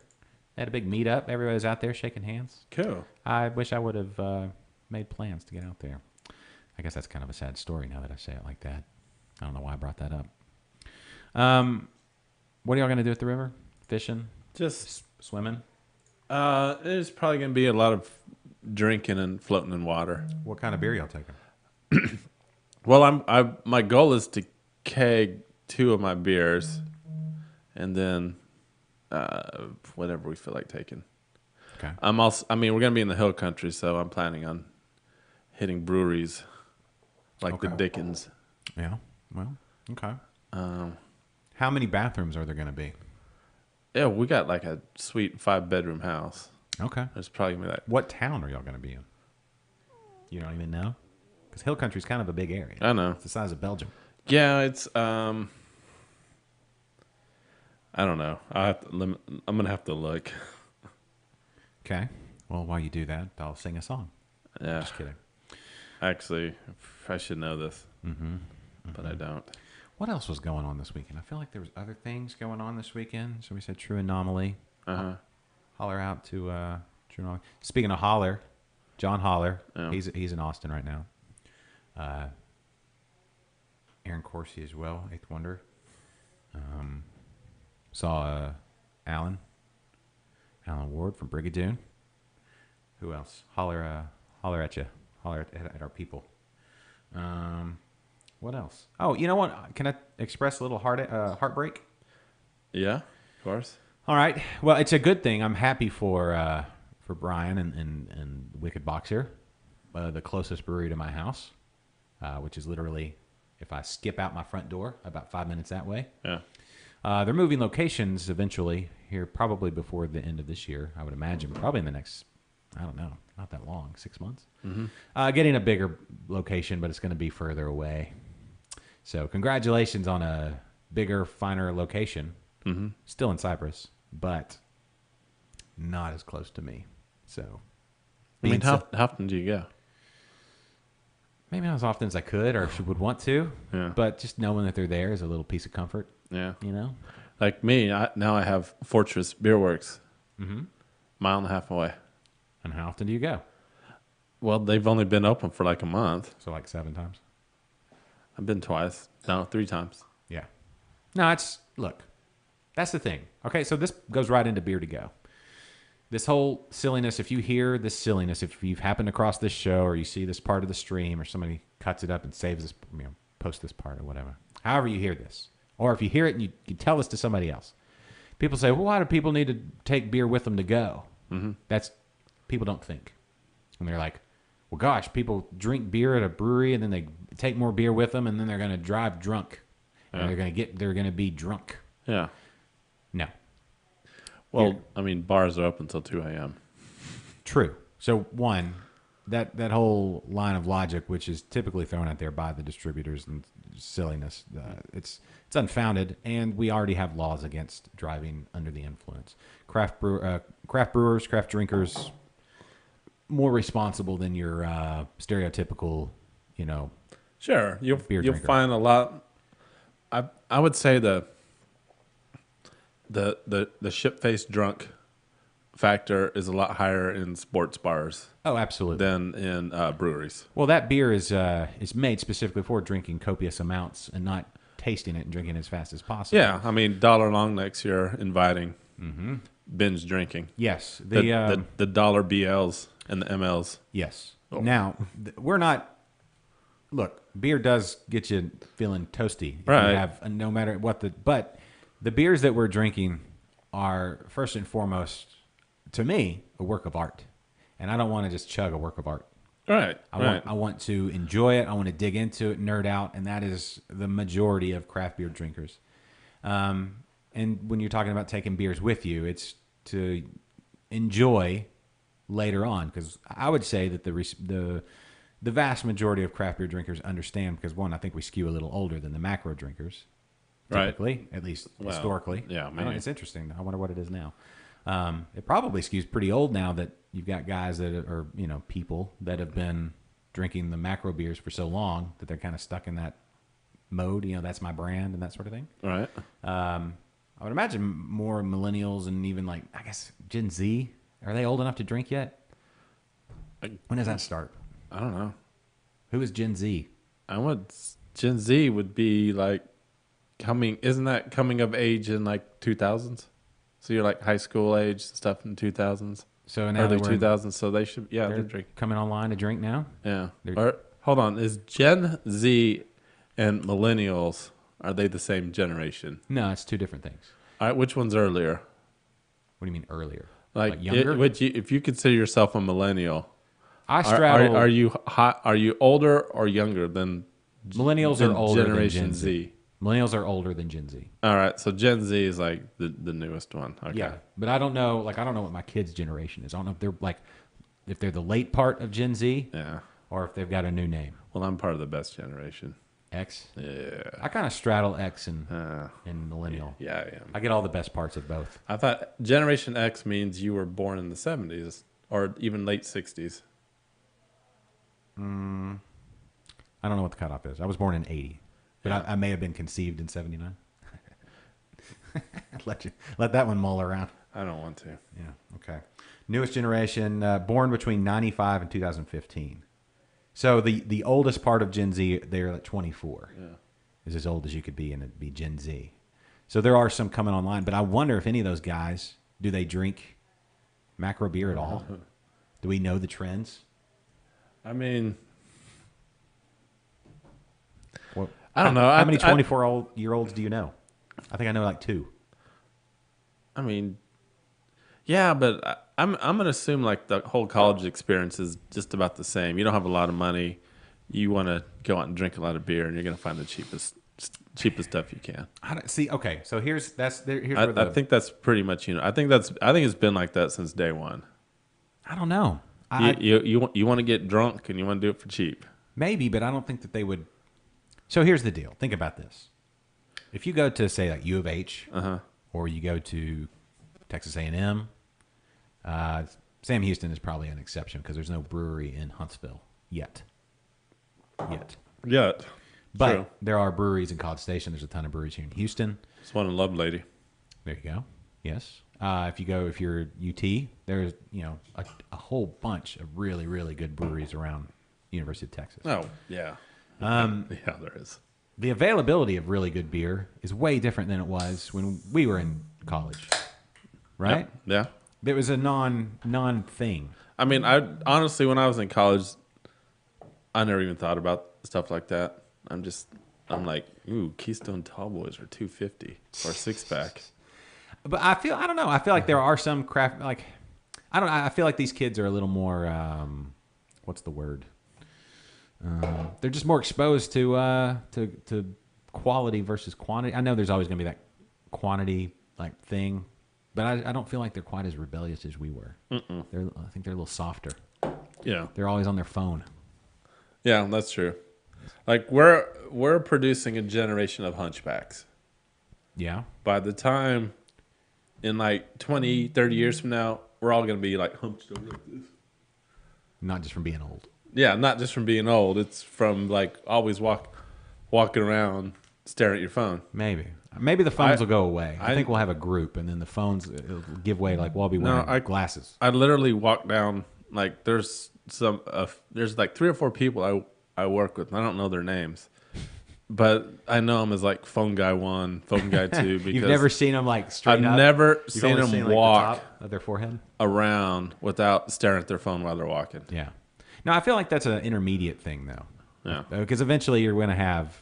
They had a big meetup. Everybody was out there shaking hands. Cool. I wish I would have made plans to get out there. I guess that's kind of a sad story now that I say it like that. I don't know why I brought that up. What are y'all going to do at the river? Fishing? Just Swimming? there's probably gonna be a lot of drinking and floating in water. What kind of beer y'all taking? Well, my goal is to keg 2 of my beers, and then whatever we feel like taking. Okay. We're gonna be in the hill country, so I'm planning on hitting breweries like the Okay. Dickens. Yeah. Well, okay. How many bathrooms are there going to be? Yeah, we got like a sweet 5-bedroom house. Okay. There's probably gonna be like, What town are y'all going to be in? You don't even know? Because Hill Country is kind of a big area. I know. It's the size of Belgium. Yeah, it's I don't know. I'm gonna have to look. Okay. Well, while you do that, I'll sing a song. Yeah, Just kidding. actually, I should know this, but I don't. What else was going on this weekend? I feel like there was other things going on this weekend. So we said True Anomaly. Holler out to True Anomaly. Speaking of Holler, John Holler. Yeah. He's in Austin right now. Aaron Corsi as well, Eighth Wonder. Saw Alan Ward from Brigadoon. Who else? Holler at you. Holler at our people. What else? Oh, you know what? Can I express a little heartbreak? Yeah, of course. All right. Well, it's a good thing. I'm happy for Brian and Wicked Boxer, the closest brewery to my house, which is literally, if I skip out my front door, about 5 minutes that way. Yeah. They're moving locations eventually here, probably before the end of this year, I would imagine. Probably in the next, I don't know, not that long, 6 months. Getting a bigger location, but it's going to be further away. So congratulations on a bigger, finer location. Still in Cyprus, but not as close to me. So, I mean, being how often do you go? maybe not as often as I could or would want to, Yeah. but just knowing that they're there is a little piece of comfort, Yeah. you know? Like me, now I have Fortress Beer Works, mile and a half away. And how often do you go? Well, they've only been open for like a month. So like 7 times? I've been twice. No, 3 times. Yeah. No, look, that's the thing. Okay, so this goes right into Beer to Go. This whole silliness, if you hear this silliness, if you've happened across this show or you see this part of the stream or somebody cuts it up and saves this, post this part or whatever, however you hear this, or if you hear it and you tell this to somebody else, people say, well, why do people need to take beer with them to go? That's, people don't think. And they're like, well, gosh, people drink beer at a brewery and then they take more beer with them and then they're going to drive drunk. And they're going to be drunk. Yeah. No. Well, I mean, bars are open until 2 a.m. True. So one, that whole line of logic, which is typically thrown out there by the distributors and silliness, it's unfounded, and we already have laws against driving under the influence. Craft brewers, craft drinkers, more responsible than your stereotypical, Sure, you'll drinker. find a lot. I would say the shit-faced drunk factor is a lot higher in sports bars Oh, absolutely. than in breweries. Well, that beer is made specifically for drinking copious amounts and not tasting it and drinking it as fast as possible. Yeah, I mean, dollar long necks you're inviting binge drinking. Yes. The dollar BLs and the MLs. Yes. Oh. Now, we're not. Look, beer does get you feeling toasty. If Right. You have, no matter what but the beers that we're drinking are first and foremost, to me, a work of art, and I don't want to just chug a work of art. Right. I want to enjoy it. I want to dig into it, nerd out, and that is the majority of craft beer drinkers. And when you're talking about taking beers with you, it's to enjoy later on, because I would say that the vast majority of craft beer drinkers understand, because one, I think we skew a little older than the macro drinkers, Right. typically, at least historically. yeah, I don't- maybe. it's interesting. I wonder what it is now. It probably skews pretty old now that you've got guys that are, people that have been drinking the macro beers for so long that they're kind of stuck in that mode. That's my brand and that sort of thing. Right. I would imagine more millennials and even I guess Gen Z. Are they old enough to drink yet? When does that start? I don't know. Who is Gen Z? I would Gen Z would be like isn't that coming of age in like 2000s? So you're like high school age stuff in 2000s, So now early that we're 2000s. So they should, they're they're drinking. coming online to drink now. Yeah. they're- Or hold on, is Gen Z and millennials, are they the same generation? No, it's two different things. All right, which one's earlier? What do you mean earlier? Like younger? if you consider yourself a millennial, I are, straddle. are you hot? Are you older or younger than Millennials than are older Generation than Gen Z. Z? Millennials are older than Gen Z. All right, so Gen Z is like the newest one. Okay. Yeah, but I don't know. I don't know what my kids' generation is. I don't know if they're if they're the late part of Gen Z, Yeah. or if they've got a new name. Well, I'm part of the best generation. X. Yeah. I kind of straddle X and millennial. Yeah, I am. I get all the best parts of both. I thought Generation X means you were born in the 70s or even late 60s. I don't know what the cutoff is. I was born in '80, but I may have been conceived in '79. Let that one mull around. I don't want to. Yeah. Okay. Newest generation, born between '95 and 2015. So the oldest part of Gen Z, they're at 24. Yeah. Is as old as you could be, and it'd be Gen Z. So there are some coming online, but I wonder if any of those guys, do they drink macro beer at all? Do we know the trends? I mean, What, I don't know. How many 24-year-olds do you know? I think I know like two. I mean, yeah, but I'm going to assume like the whole college experience is just about the same. You don't have a lot of money. You want to go out and drink a lot of beer, and you're going to find the cheapest stuff you can. See, okay, so here's where I think that's pretty much, I think it's been like that since day one. I don't know. You want to get drunk and you want to do it for cheap. Maybe, but I don't think that they would. So here's the deal. Think about this. If you go to, say, like U of H, or you go to Texas A&M, Sam Houston is probably an exception because there's no brewery in Huntsville yet. Yeah. But True. there are breweries in College Station. There's a ton of breweries here in Houston. It's one in Lovelady. There you go. Yes. If you're UT, there's a whole bunch of really, really good breweries around University of Texas. Oh, yeah. Yeah, there is. The availability of really good beer is way different than it was when we were in college, right? Yeah. It was a non thing. I mean, I honestly, when I was in college, I never even thought about stuff like that. I'm like, ooh, Keystone Tall Boys are $2.50 or a 6-pack. But I don't know. I feel like there are some craft, I feel like these kids are a little more, what's the word? They're just more exposed to quality versus quantity. I know there's always going to be that quantity thing, but I don't feel like they're quite as rebellious as we were. I think they're a little softer. Yeah. They're always on their phone. Yeah, that's true. Like we're producing a generation of hunchbacks. Yeah. By the time in like 20, 30 years from now, we're all going to be like hunched over like this. Not just from being old. Yeah, not just from being old. It's from like always walking around staring at your phone. Maybe the phones will go away. I think we'll have a group, and then the phones will give way. Like we'll all be wearing glasses. I literally walk down like there's like 3 or 4 people I work with. And I don't know their names, but I know him as like phone guy 1, phone guy 2 because You've never seen them like straight I've up? never You've seen only them seen, like, the walk top of their forehead? around without staring at their phone while they're walking. Yeah. No, I feel like that's an intermediate thing, though. Yeah. Because eventually you're going to have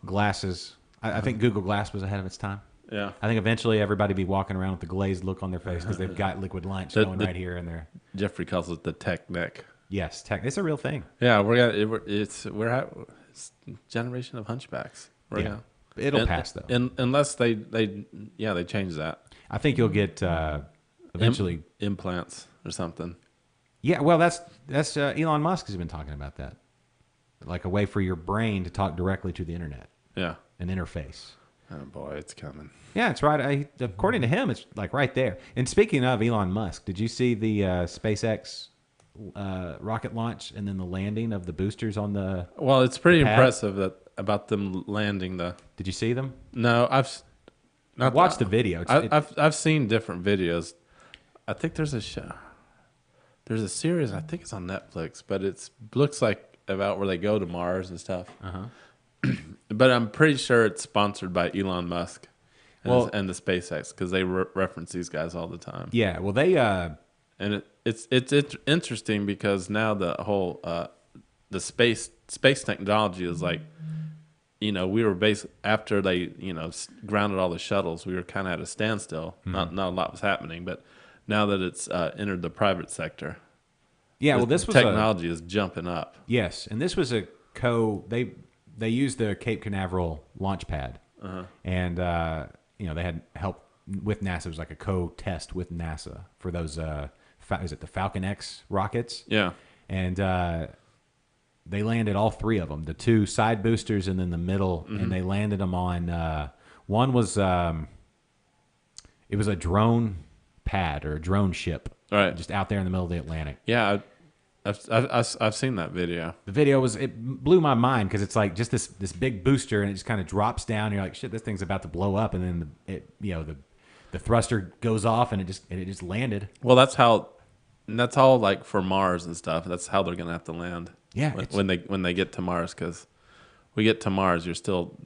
glasses. I think Google Glass was ahead of its time. Yeah. I think eventually everybody be walking around with the glazed look on their face because they've got liquid lunch going right here in there. Jeffrey calls it the tech neck. Yes, it's a real thing. Yeah, it's generation of hunchbacks. It'll pass though. Unless they change that. I think you'll get eventually implants or something. Yeah, well, that's Elon Musk has been talking about that, like a way for your brain to talk directly to the internet, Yeah. an interface. Oh boy, it's coming. Yeah, it's right. According to him, it's like right there. And speaking of Elon Musk, did you see the SpaceX rocket launch and then the landing of the boosters on the? Well, it's pretty pad? impressive about them landing the. Did you see them? No, I've not watched the video. I've seen different videos. I think there's a show. There's a series. I think it's on Netflix, but it looks like about where they go to Mars and stuff. But I'm pretty sure it's sponsored by Elon Musk and the SpaceX because they reference these guys all the time. Yeah, well, they and it's interesting because now the whole the space technology is like, we were after they grounded all the shuttles, we were kind of at a standstill. Not a lot was happening, but now that it's entered the private sector, well, this was technology is jumping up. Yes, and this was they used the Cape Canaveral launch pad, and they had help with NASA. It was like a co-test with NASA for those is it the Falcon X rockets? Yeah, and they landed all 3 of them, the 2 side boosters and then the middle, and they landed them on one was it was a drone pad or a drone ship, right, just out there in the middle of the Atlantic. Yeah. I've seen that video. The video it blew my mind because it's like just this big booster and it just kind of drops down. And you're like, shit, this thing's about to blow up, and then the thruster goes off and it just landed. Well, that's all like for Mars and stuff. That's how they're gonna have to land. Yeah, when they get to Mars, because we get to Mars, you're still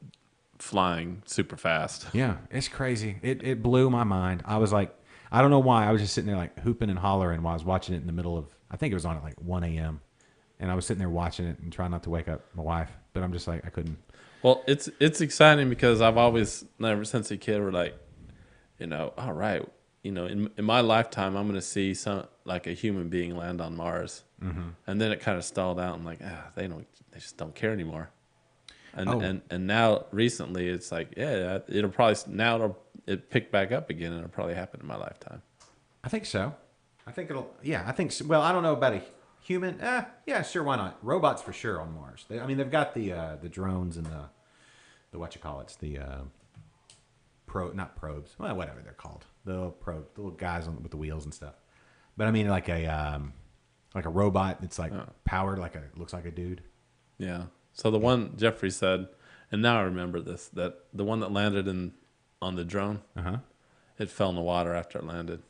flying super fast. Yeah, it's crazy. It blew my mind. I was like, I don't know why. I was just sitting there like hooping and hollering while I was watching it in the middle of. I think it was on at like 1 a.m. And I was sitting there watching it and trying not to wake up my wife. But I'm just like, I couldn't. Well, it's exciting because I've always, ever since a kid, we're like, all right, in my lifetime, I'm going to see like a human being land on Mars. And then it kind of stalled out. I'm like, they just don't care anymore. And now recently it's like, yeah, it'll probably, it pick back up again and it'll probably happen in my lifetime. I think so. I think I think so. Well, I don't know about a human. Yeah, sure, why not? Robots for sure on Mars. They've got the drones and the what you call it, the not probes. Well, whatever they're called. The little guys with the wheels and stuff. But I mean, like a robot that's like powered, looks like a dude. Yeah. So the one Jeffrey said, and now I remember this, that the one that landed on the drone, it fell in the water after it landed.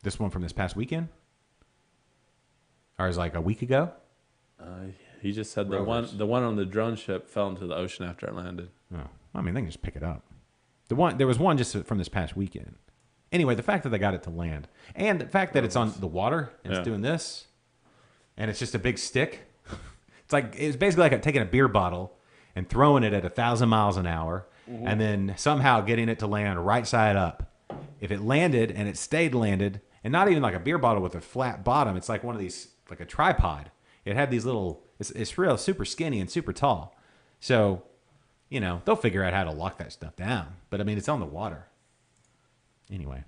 This one from this past weekend? Or is like a week ago? He just said the one on the drone ship fell into the ocean after it landed. Oh, I mean, they can just pick it up. There was one just from this past weekend. Anyway, the fact that they got it to land, and the fact that it's on the water and it's doing this, and it's just a big stick. It's basically like taking a beer bottle and throwing it at 1,000 miles an hour, and then somehow getting it to land right side up. If it landed and it stayed landed, and not even like a beer bottle with a flat bottom, it's like one of these, like a tripod. It had these little, it's real super skinny and super tall. So, they'll figure out how to lock that stuff down. But I mean, it's on the water. Anyway.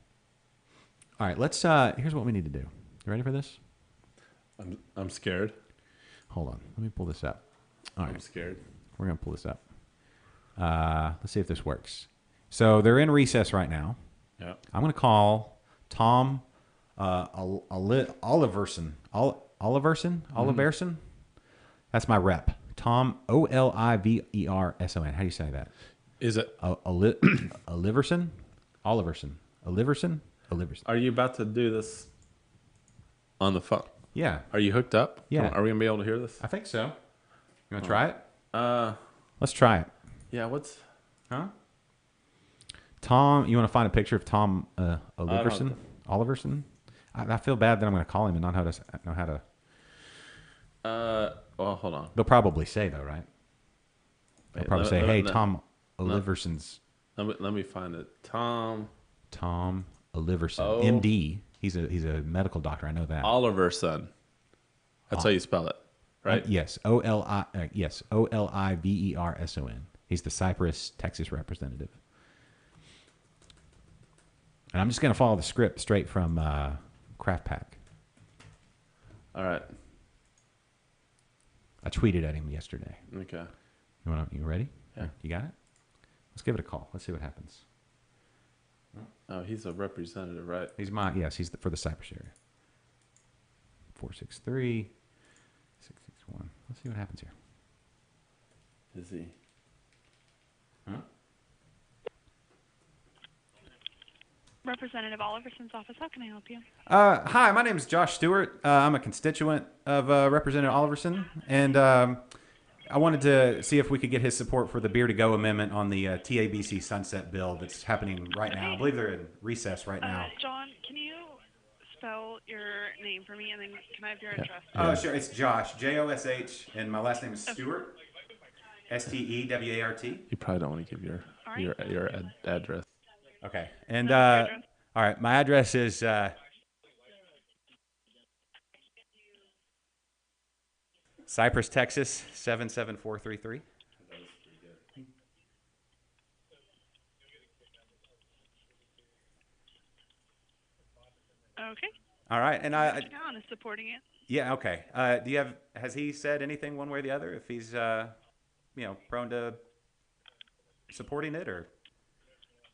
All right, here's what we need to do. You ready for this? I'm scared. Hold on. Let me pull this up. All right. I'm scared. We're going to pull this up. Let's see if this works. So they're in recess right now. Yeah. I'm going to call Tom Oliverson. Oliverson? That's my rep. Tom Oliverson. How do you say that? Is it? Oliverson? Oliverson? Are you about to do this on the phone? Yeah. Are you hooked up? Yeah. Are we going to be able to hear this? I think so. You want to try it? Let's try it. Yeah, what's... Huh? Tom, you want to find a picture of Tom Oliverson? Oliverson? I feel bad that I'm going to call him and not know how to. Well, hold on. They'll probably say though, right? They'll Wait, probably let- say, let- "Hey, let- Tom Oliverson's Let me find it. Tom Oliverson, Oh. MD. He's a medical doctor. I know that. Oliverson. That's how you spell it, right? Yes, Oliverson. He's the Cypress, Texas representative. And I'm just going to follow the script straight from Craft Pack. All right. I tweeted at him yesterday. Okay. You ready? Yeah. You got it? Let's give it a call. Let's see what happens. Oh, he's a representative, right? He's for the Cypress area. 463-661. Let's see what happens here. Is he? Representative Oliverson's office. How can I help you? Hi, my name is Josh Stewart. I'm a constituent of Representative Oliverson, and I wanted to see if we could get his support for the Beer to Go amendment on the TABC sunset bill that's happening right now. I believe they're in recess right now. John, can you spell your name for me, and then can I have your address? Oh, sure. It's Josh, Josh, and my last name is Stewart, Stewart. You probably don't want to give your address. Okay, and your address? all right, my address is Cypress, Texas 77433. Okay. All right, and John is supporting it. yeah, okay. Has he said anything one way or the other? If he's prone to supporting it, or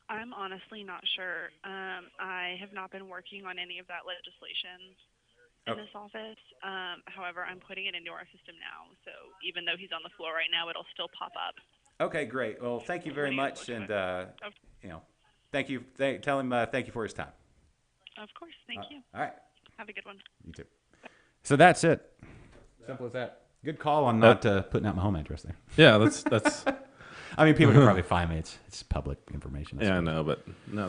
I'm honestly not sure. I have not been working on any of that legislation in this office. However, I'm putting it into our system now, so even though he's on the floor right now, it'll still pop up. okay, great. Well, thank you very much, and thank you. Tell him thank you for his time. Of course. Thank you. All right, Have a good one. you too. So that's it. Simple as that. Good call on not putting out my home address there. Yeah, that's. I mean, people can probably find me. It's public information. Yeah, I know, but no,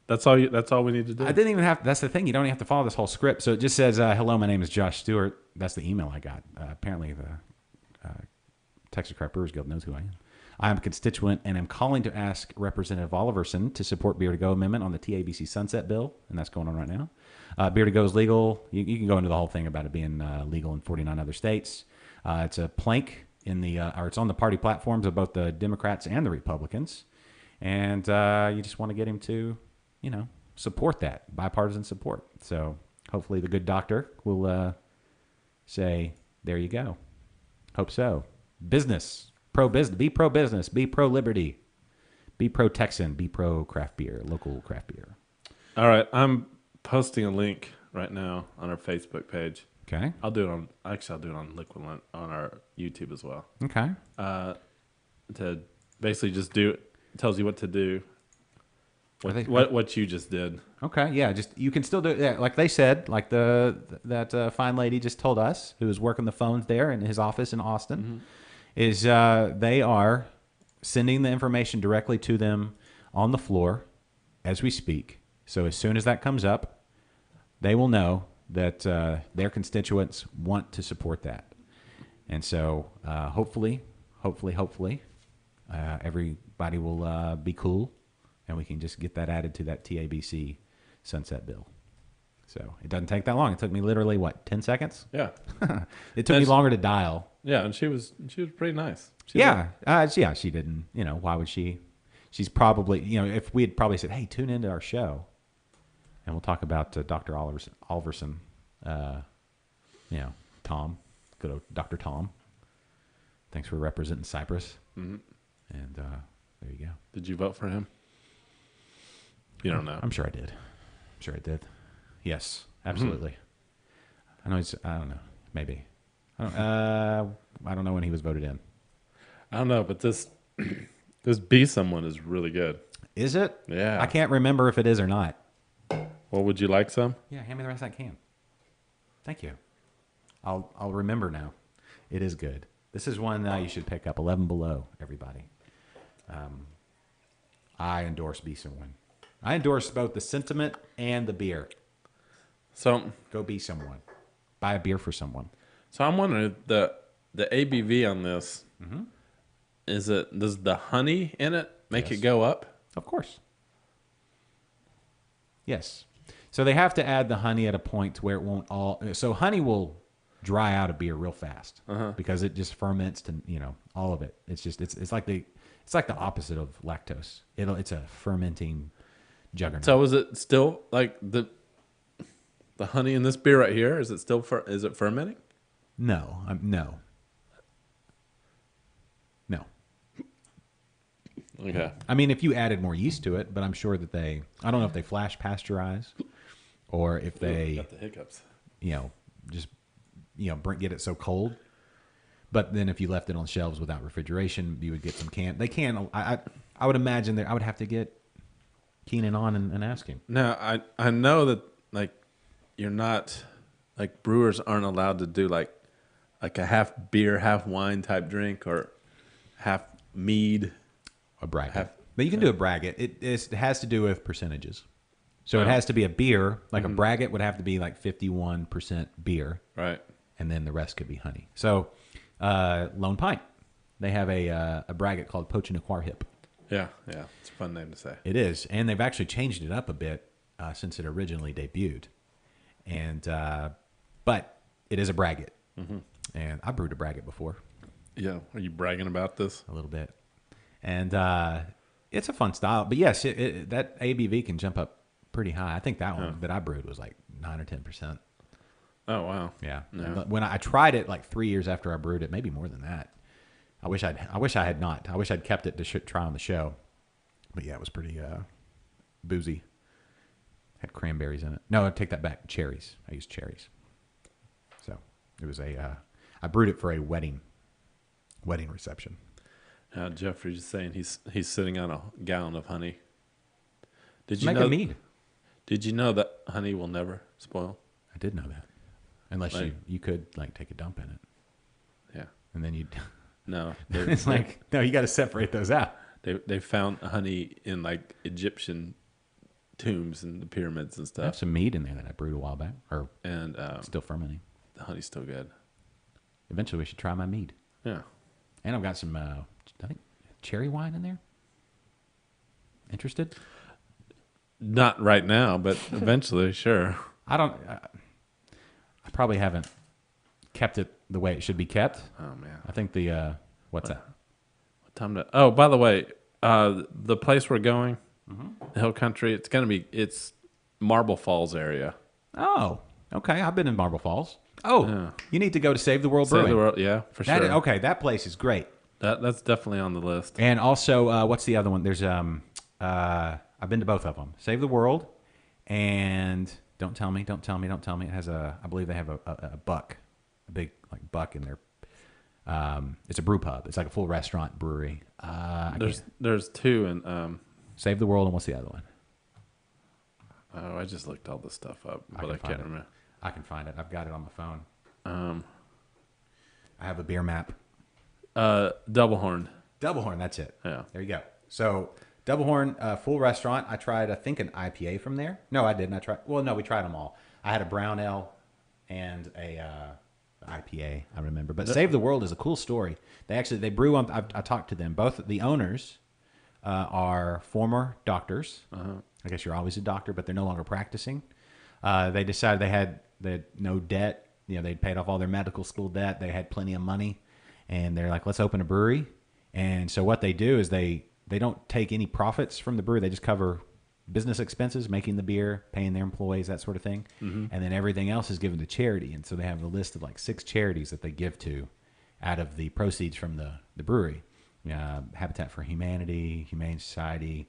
that's all. That's all we need to do. I didn't even have. That's the thing. You don't even have to follow this whole script. So it just says, "Hello, my name is Josh Stewart." That's the email I got. Apparently, the Texas Craft Brewers Guild knows who I am. I am a constituent and am calling to ask Representative Oliverson to support Beer to Go amendment on the TABC sunset bill, and that's going on right now. Beer to Go is legal. You can go into the whole thing about it being legal in 49 other states. It's a plank or it's on the party platforms of both the Democrats and the Republicans, and you just want to get him to, support that bipartisan support. So hopefully the good doctor will say, "There you go." Hope so. Business, pro business, be pro business, be pro liberty, be pro Texan, be pro craft beer, local craft beer. All right, I'm posting a link right now on our Facebook page. Okay. I'll do it on Liquid Lunch on our YouTube as well. Okay. To basically just do it tells you what to do. What you just did. Okay. Yeah. Just you can still do it. Yeah, like they said, like that fine lady just told us, who was working the phones there in his office in Austin, is they are sending the information directly to them on the floor as we speak. So as soon as that comes up, they will know that their constituents want to support that. And so hopefully, everybody will be cool, and we can just get that added to that TABC sunset bill. So it doesn't take that long. It took me literally, 10 seconds? Yeah, It took me longer to dial. yeah, and she was pretty nice. She didn't. Why would she? She's probably, if we had probably said, "Hey, tune into our show, and we'll talk about Dr. Oliverson, Tom, good old Dr. Tom. Thanks for representing Cypress." And there you go. Did you vote for him? You don't know. I'm sure I did. Yes, absolutely. I know I don't know. Maybe. I don't know when he was voted in. I don't know, but this Be Someone is really good. Is it? Yeah. I can't remember if it is or not. Well, would you like some? Yeah, hand me the rest of that can. Thank you. I'll remember now. It is good. This is one you should pick up. 11 Below, everybody. I endorse Be Someone. I endorse both the sentiment and the beer. So Go be someone. Buy a beer for someone. So I'm wondering the ABV on this. Does the honey in it make Yes. it go up? Of course. Yes. So they have to add the honey at a point to where it won't all. So honey will dry out a beer real fast because it just ferments to all of it. It's just it's like the opposite of lactose. It's a fermenting juggernaut. So is it still like the honey in this beer right here? Is it still is it fermenting? No. Okay. I mean, if you added more yeast to it, but I'm sure that I don't know if they flash pasteurize or if they, Got the hiccups. just, get it so cold. But then if you left it on shelves without refrigeration, you would get some They can, I would imagine that I would have to get Keenan on and ask him. Now, I know that, like, you're not, like, brewers aren't allowed to do, like a half beer, half wine type drink or half mead. A braggot. But you can do a braggot. It has to do with percentages. So it has to be a beer. Like a braggot would have to be like 51% beer. Right. And then the rest could be honey. So Lone Pint, they have a braggot called Pochinaquar Hip. Yeah. It's a fun name to say. It is. And they've actually changed it up a bit since it originally debuted. And but it is a braggot. And I brewed a braggot before. Yeah. Are you bragging about this? A little bit. And it's a fun style. But yes, that ABV can jump up pretty high. I think that one that I brewed was like 9 or 10%. Oh, wow. Yeah. Yeah. When I tried it like 3 years after I brewed it, maybe more than that. I wish I had not. I wish I'd kept it to try on the show. But yeah, it was pretty boozy. Had cranberries in it. No, I take that back. Cherries. I used cherries. So it was I brewed it for a wedding reception. Jeffrey's just saying he's sitting on a gallon of honey. Did you Make know a mead. Did you know that honey will never spoil? I did know that. Unless Like- you could like take a dump in it. Yeah. And then No. it's like, no, you got to separate those out. They found honey in like Egyptian tombs and the pyramids and I have stuff, some mead in there that I brewed a while back, or and still fermenting. the honey's still good. Eventually, we should try my mead. Yeah. And I've got some, I think, cherry wine in there. Interested? Not right now, but eventually, sure. I probably haven't kept it the way it should be kept. Oh man. I think the, what's that? What time to? Oh, by the way, the place we're going, Hill Country. It's Marble Falls area. Oh, okay. I've been in Marble Falls. Oh, Yeah. you need to go to Save the World Save Brewing. the world, yeah, for That sure. is- okay, that place is great. That's definitely on the list. And also, what's the other one? There's I've been to both of them. Save the World, and don't tell me. It has I believe they have a buck, a big like buck in there. It's a brew pub. It's like a full restaurant brewery. There's two, and Save the World, and what's the other one? oh, I just looked all this stuff up, I but can I find can't it. remember. I can find it. I've got it on my phone. I have a beer map. Double Horn. Double Horn, that's it. Yeah. There you go. So Double Horn, full restaurant. I tried, I think, an IPA from there. No, I didn't. We tried them all. I had a brown ale and a IPA, I remember. But Save the World is a cool story. They brew on, I talked to them. Both the owners are former doctors. I guess you're always a doctor, but they're no longer practicing. They decided they had no debt. They'd paid off all their medical school debt. They had plenty of money. And they're like, let's open a brewery. And so what they do is they don't take any profits from the brewery. They just cover business expenses, making the beer, paying their employees, that sort of thing. And then everything else is given to charity. And so they have a list of like 6 charities that they give to out of the proceeds from the brewery. Habitat for Humanity, Humane Society.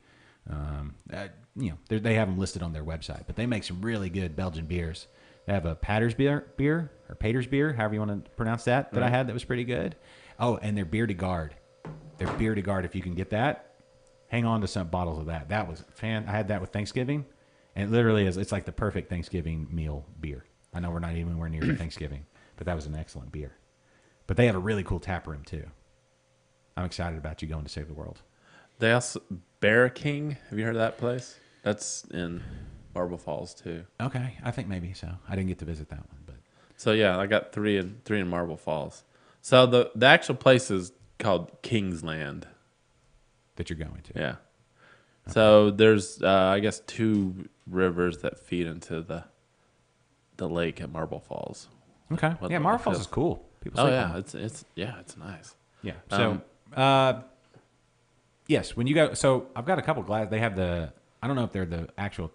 They have them listed on their website. But they make some really good Belgian beers. They have a Patters beer, or Pater's beer, however you want to pronounce that I had that was pretty good. Oh, and their Beer de Garde. Their Beer de Garde, if you can get that, hang on to some bottles of that. That was I had that with Thanksgiving, and it literally it's like the perfect Thanksgiving meal beer. I know we're not even anywhere near Thanksgiving, but that was an excellent beer. But they have a really cool tap room too. I'm excited about you going to Save the World. They also Bear King. Have you heard of that place? That's in Marble Falls too. Okay, I think maybe so. I didn't get to visit that one, but So yeah, I got three in Marble Falls. So the actual place is called Kingsland. that you're going to. Yeah. So there's I guess 2 rivers that feed into the lake at Marble Falls. Okay. What Yeah, the- Marble Falls is cool. People Oh sleep yeah, on it. it's nice. Yeah. So, yes, when you go, so I've got a couple glasses. They have I don't know if they're the actual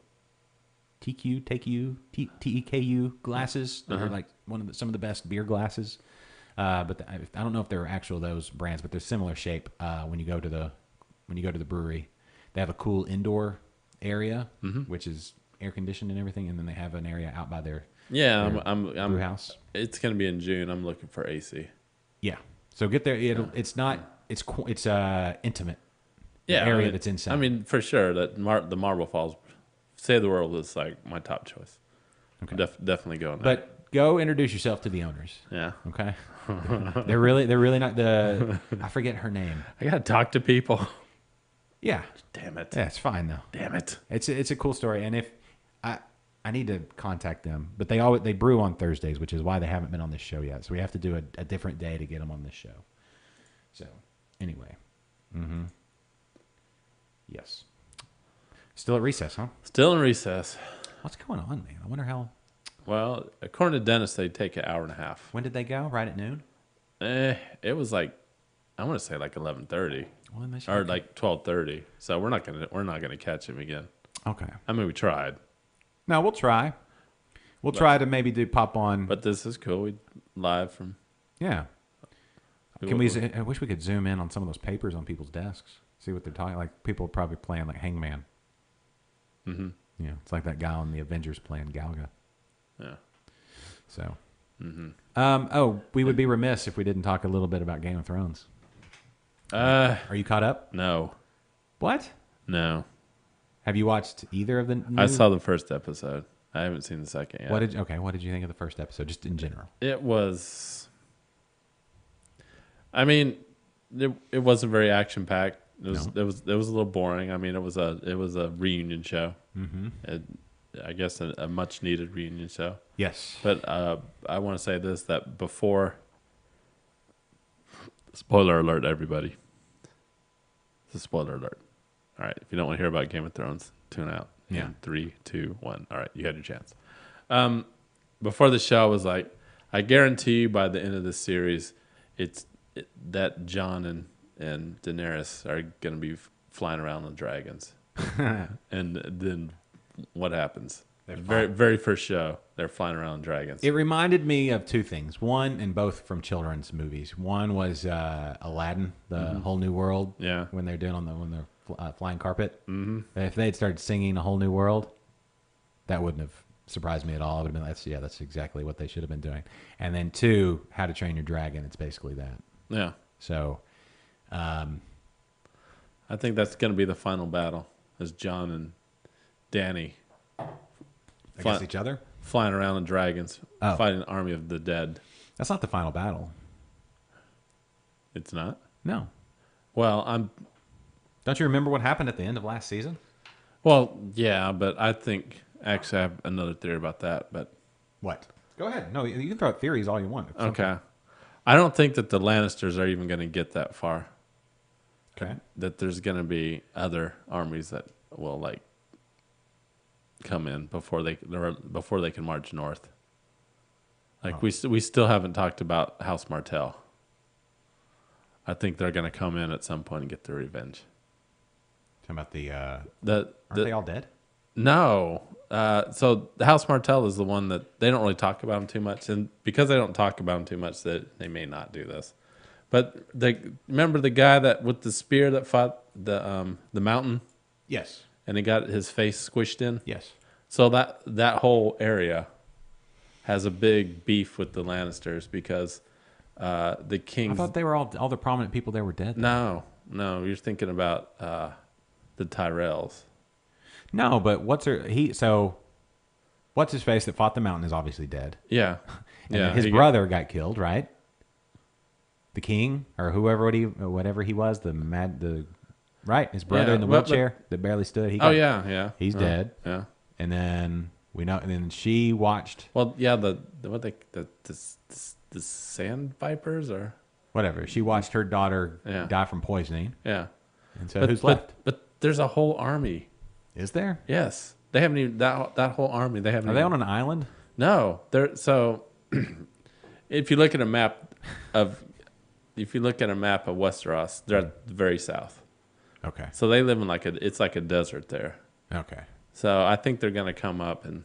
TEKU glasses. They're like some of the best beer glasses. But I don't know if they're actual those brands, but they're similar shape. When you go to the brewery, they have a cool indoor area, which is air conditioned and everything, and then they have an area out by their Yeah, brew I'm house. It's gonna be in June. I'm looking for AC. Yeah. So get there. It's not. It's intimate. Yeah, area I mean, that's inside. I mean, for sure that the Marble Falls, Save the World is like my top choice. Okay. Definitely going there. But go introduce yourself to the owners. Yeah, Okay. they're really not I forget her name. I gotta talk to people. Yeah. Damn it! Yeah, it's fine though. Damn it! It's a cool story, and if I need to contact them, but they brew on Thursdays, which is why they haven't been on this show yet. So we have to do a different day to get them on this show. So anyway, yes, still at recess, huh? Still in recess. What's going on, man? I wonder how. Well, according to Dennis, they take an hour and a half. When did they go? Right at noon. It was like I want to say like 11:30 Well, then they should- or like 12:30. So we're not gonna catch him again. Okay. I mean, we tried, No, we'll try. We'll try to maybe do pop on. but this is cool. We live from. Yeah. Can we? I wish we could zoom in on some of those papers on people's desks. See what they're talking. Like people are probably playing like Hangman. Mm-hmm. Yeah, it's like that guy on the Avengers playing Galga. Yeah. So. Oh, we would be remiss if we didn't talk a little bit about Game of Thrones. Are you caught up? No. What? No. Have you watched either of the? I saw the first episode. I haven't seen the second yet. What did you think of the first episode, just in general? It was. I mean, it wasn't very action packed. It was a little boring. I mean, it was a reunion show. Mm-hmm. I guess a much needed reunion show. Yes. But I want to say this: that before. Spoiler alert, everybody. It's a spoiler alert. All right, if you don't want to hear about Game of Thrones, tune out. Yeah. In 3, 2, 1. All right, you had your chance. Before the show, I was like, I guarantee you by the end of this series, that Jon and Daenerys are going to be flying around on dragons. And then what happens? Very first show, they're flying around on dragons. It reminded me of two things. One, and both from children's movies. One was Aladdin, the Whole New World. Yeah. When they're doing on the flying carpet. Mm-hmm. If they had started singing A Whole New World, that wouldn't have surprised me at all. I would have been that's exactly what they should have been doing. And then two, How to Train Your Dragon. It's basically that. Yeah. So, I think that's going to be the final battle, is Jon and Dany against each other. flying around on dragons, Oh. fighting an army of the dead. That's not the final battle. It's not? No. Well, Don't you remember what happened at the end of last season? yeah, but I think, actually I have another theory about that, but What? Go ahead. No, you can throw out theories all you want. It's something- okay. I don't think that the Lannisters are even going to get that far. Okay. That there's going to be other armies that will like come in before they can march north. Like we still haven't talked about House Martell. I think they're going to come in at some point and get their revenge. Talking about the. Aren't Aren't they all dead? No. So the House Martell is the one that they don't really talk about them too much, and because they don't talk about them too much, that they may not do this. But remember the guy that with the spear that fought the mountain, Yes. and he got his face squished in. Yes. So that whole area has a big beef with the Lannisters because the I kings. thought they were all the prominent people there were dead. No, you're thinking about the Tyrells. No, but what's his face that fought the mountain is obviously dead. Yeah, And yeah. then his he brother got killed, right? the king or whatever he was, right, his brother Yeah, in the but- wheelchair that barely stood. Oh yeah. He's dead. Yeah. And then and then she watched Well, yeah. The sand vipers or whatever. She watched her daughter Yeah. die from poisoning. yeah. And so who's left? But there's a whole army. Is there? Yes, they haven't even that whole army. They haven't. Are they even, on an island? No, they're so. If you look at a map of Westeros, they're at the very south. Okay. So they live in it's like a desert there. Okay. So I think they're gonna come up and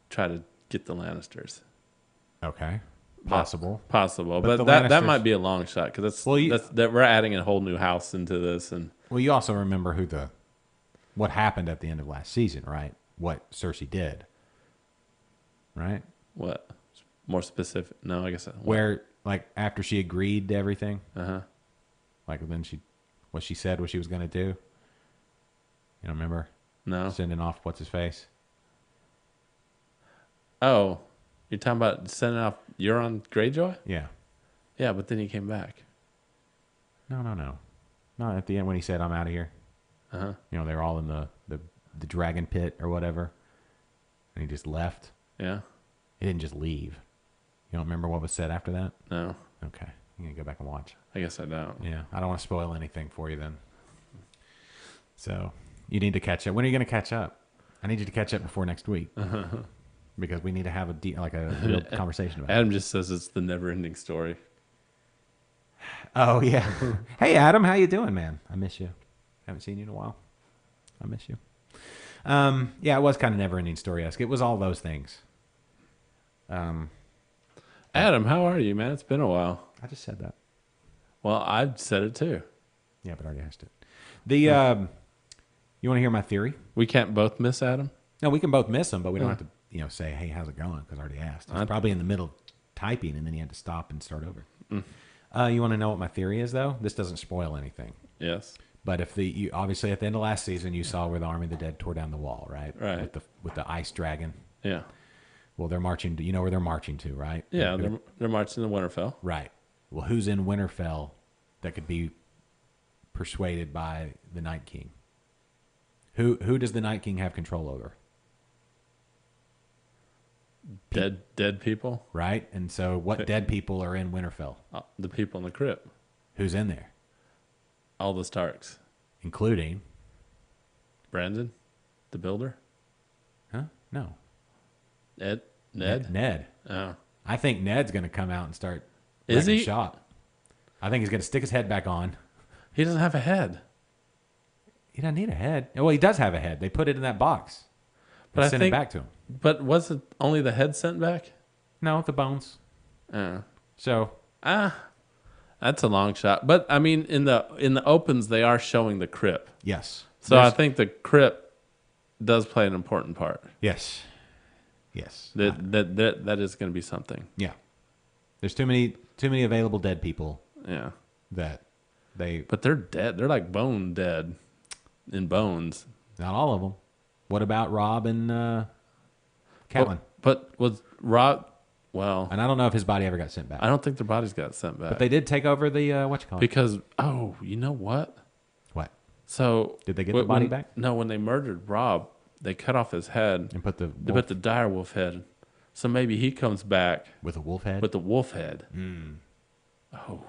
try to get the Lannisters. Okay. Possible. Possible, But but the that Lannisters- might be a long shot because Well, that we're adding a whole new house into this, and Well, you also remember what happened at the end of last season, right? What Cersei did. Right? what more specific? No, I guess Where like after she agreed to everything, Uh-huh. like then what she said what she was going to do. You don't remember? No. Sending off what's his face? Oh, you're talking about sending off Euron Greyjoy? Yeah. Yeah, but then he came back. No. Not at the end when he said I'm out of here. Uh-huh. You know, they were all in the dragon pit or whatever. And he just left. Yeah. He didn't just leave. You don't remember what was said after that? No, Okay. You can go back and watch. I guess I don't. Yeah. I don't want to spoil anything for you then. So you need to catch up. When are you going to catch up? I need you to catch up before next week. Because we need to have a real conversation about it. Adam just says it's the never-ending story. Oh, yeah. Hey, Adam. How you doing, man? I miss you. Haven't seen you in a while. I miss you. Yeah, it was kind of never-ending story-esque. It was all those things. Adam, how are you, man? It's been a while. I just said that. Well, I've said it too. Yeah, but I already asked it. You want to hear my theory? We can't both miss Adam? No, we can both miss him, but we don't have to, say, "Hey, how's it going?" Because I already asked. He's probably in the middle of typing, and then he had to stop and start over. You want to know what my theory is, though? This doesn't spoil anything. Yes. But if you obviously at the end of last season, you saw where the Army of the Dead tore down the wall, right? Right. With the ice dragon. Yeah. Well, they're marching. You know where they're marching to, right? Yeah, they're marching to Winterfell. Right. Well, who's in Winterfell that could be persuaded by the Night King? Who does the Night King have control over? Dead people? Right. And so, what dead people are in Winterfell? The people in the crypt. Who's in there, All the Starks. including? Brandon? The builder? Huh? No. Ned? Ned. Oh. I think Ned's going to come out and start. Is wrecking he? shop. I think he's going to stick his head back on. He doesn't have a head. He doesn't need a head. Well, he does have a head. They put it in that box. But I Send it think- back to him. But was it only the head sent back? No, the bones. So That's a long shot. But I mean, in the opens, they are showing the crypt. yes. So I think the crypt does play an important part. Yes. That is going to be something. Yeah. There's too many available dead people Yeah. that they. But they're dead. They're like bone dead in bones. Not all of them. What about Rob and Catelyn? But was Rob? Well, And I don't know if his body ever got sent back. I don't think their bodies got sent back. But they did take over the because you know what? What? So Did they get the body when- back? No, when they murdered Rob, they cut off his head And put the They wolf put the dire wolf head. So maybe he comes back with a wolf head. with the wolf head. Oh,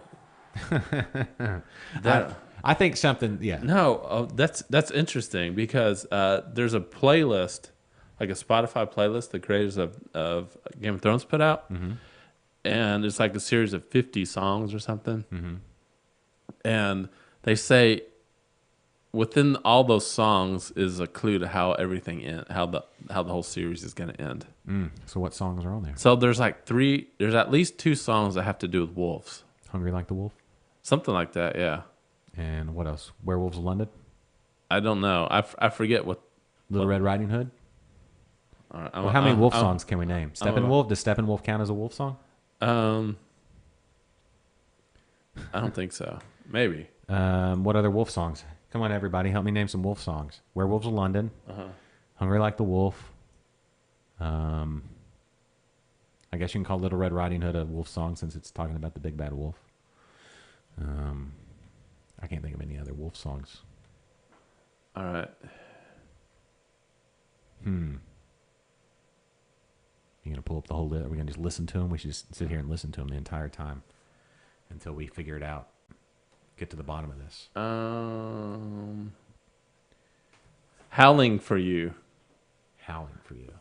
I think something. Yeah. no, that's interesting because there's a playlist, like a Spotify playlist, the creators of Game of Thrones put out, and it's like a series of 50 songs or something. And they say within all those songs is a clue to how everything how the whole series is going to end. So what songs are on there? So there's at least 2 songs that have to do with wolves. Hungry Like the Wolf. Something like that, yeah. And what else? Werewolves of London. I don't know. I forget what. Little Red Riding Hood. All right, Well, how many wolf songs can we name? Steppenwolf. Does Steppenwolf count as a wolf song? I don't think so. Maybe. What other wolf songs? Come on, everybody, help me name some wolf songs. Werewolves of London. Hungry Like the Wolf. I I guess you can call Little Red Riding Hood a wolf song since it's talking about the big bad wolf. I can't think of any other wolf songs. All right. You gonna pull up the whole list? Are we gonna just listen to them? We should just sit here and listen to them the entire time until we figure it out. Get to the bottom of this. Howling for You. Howling for You.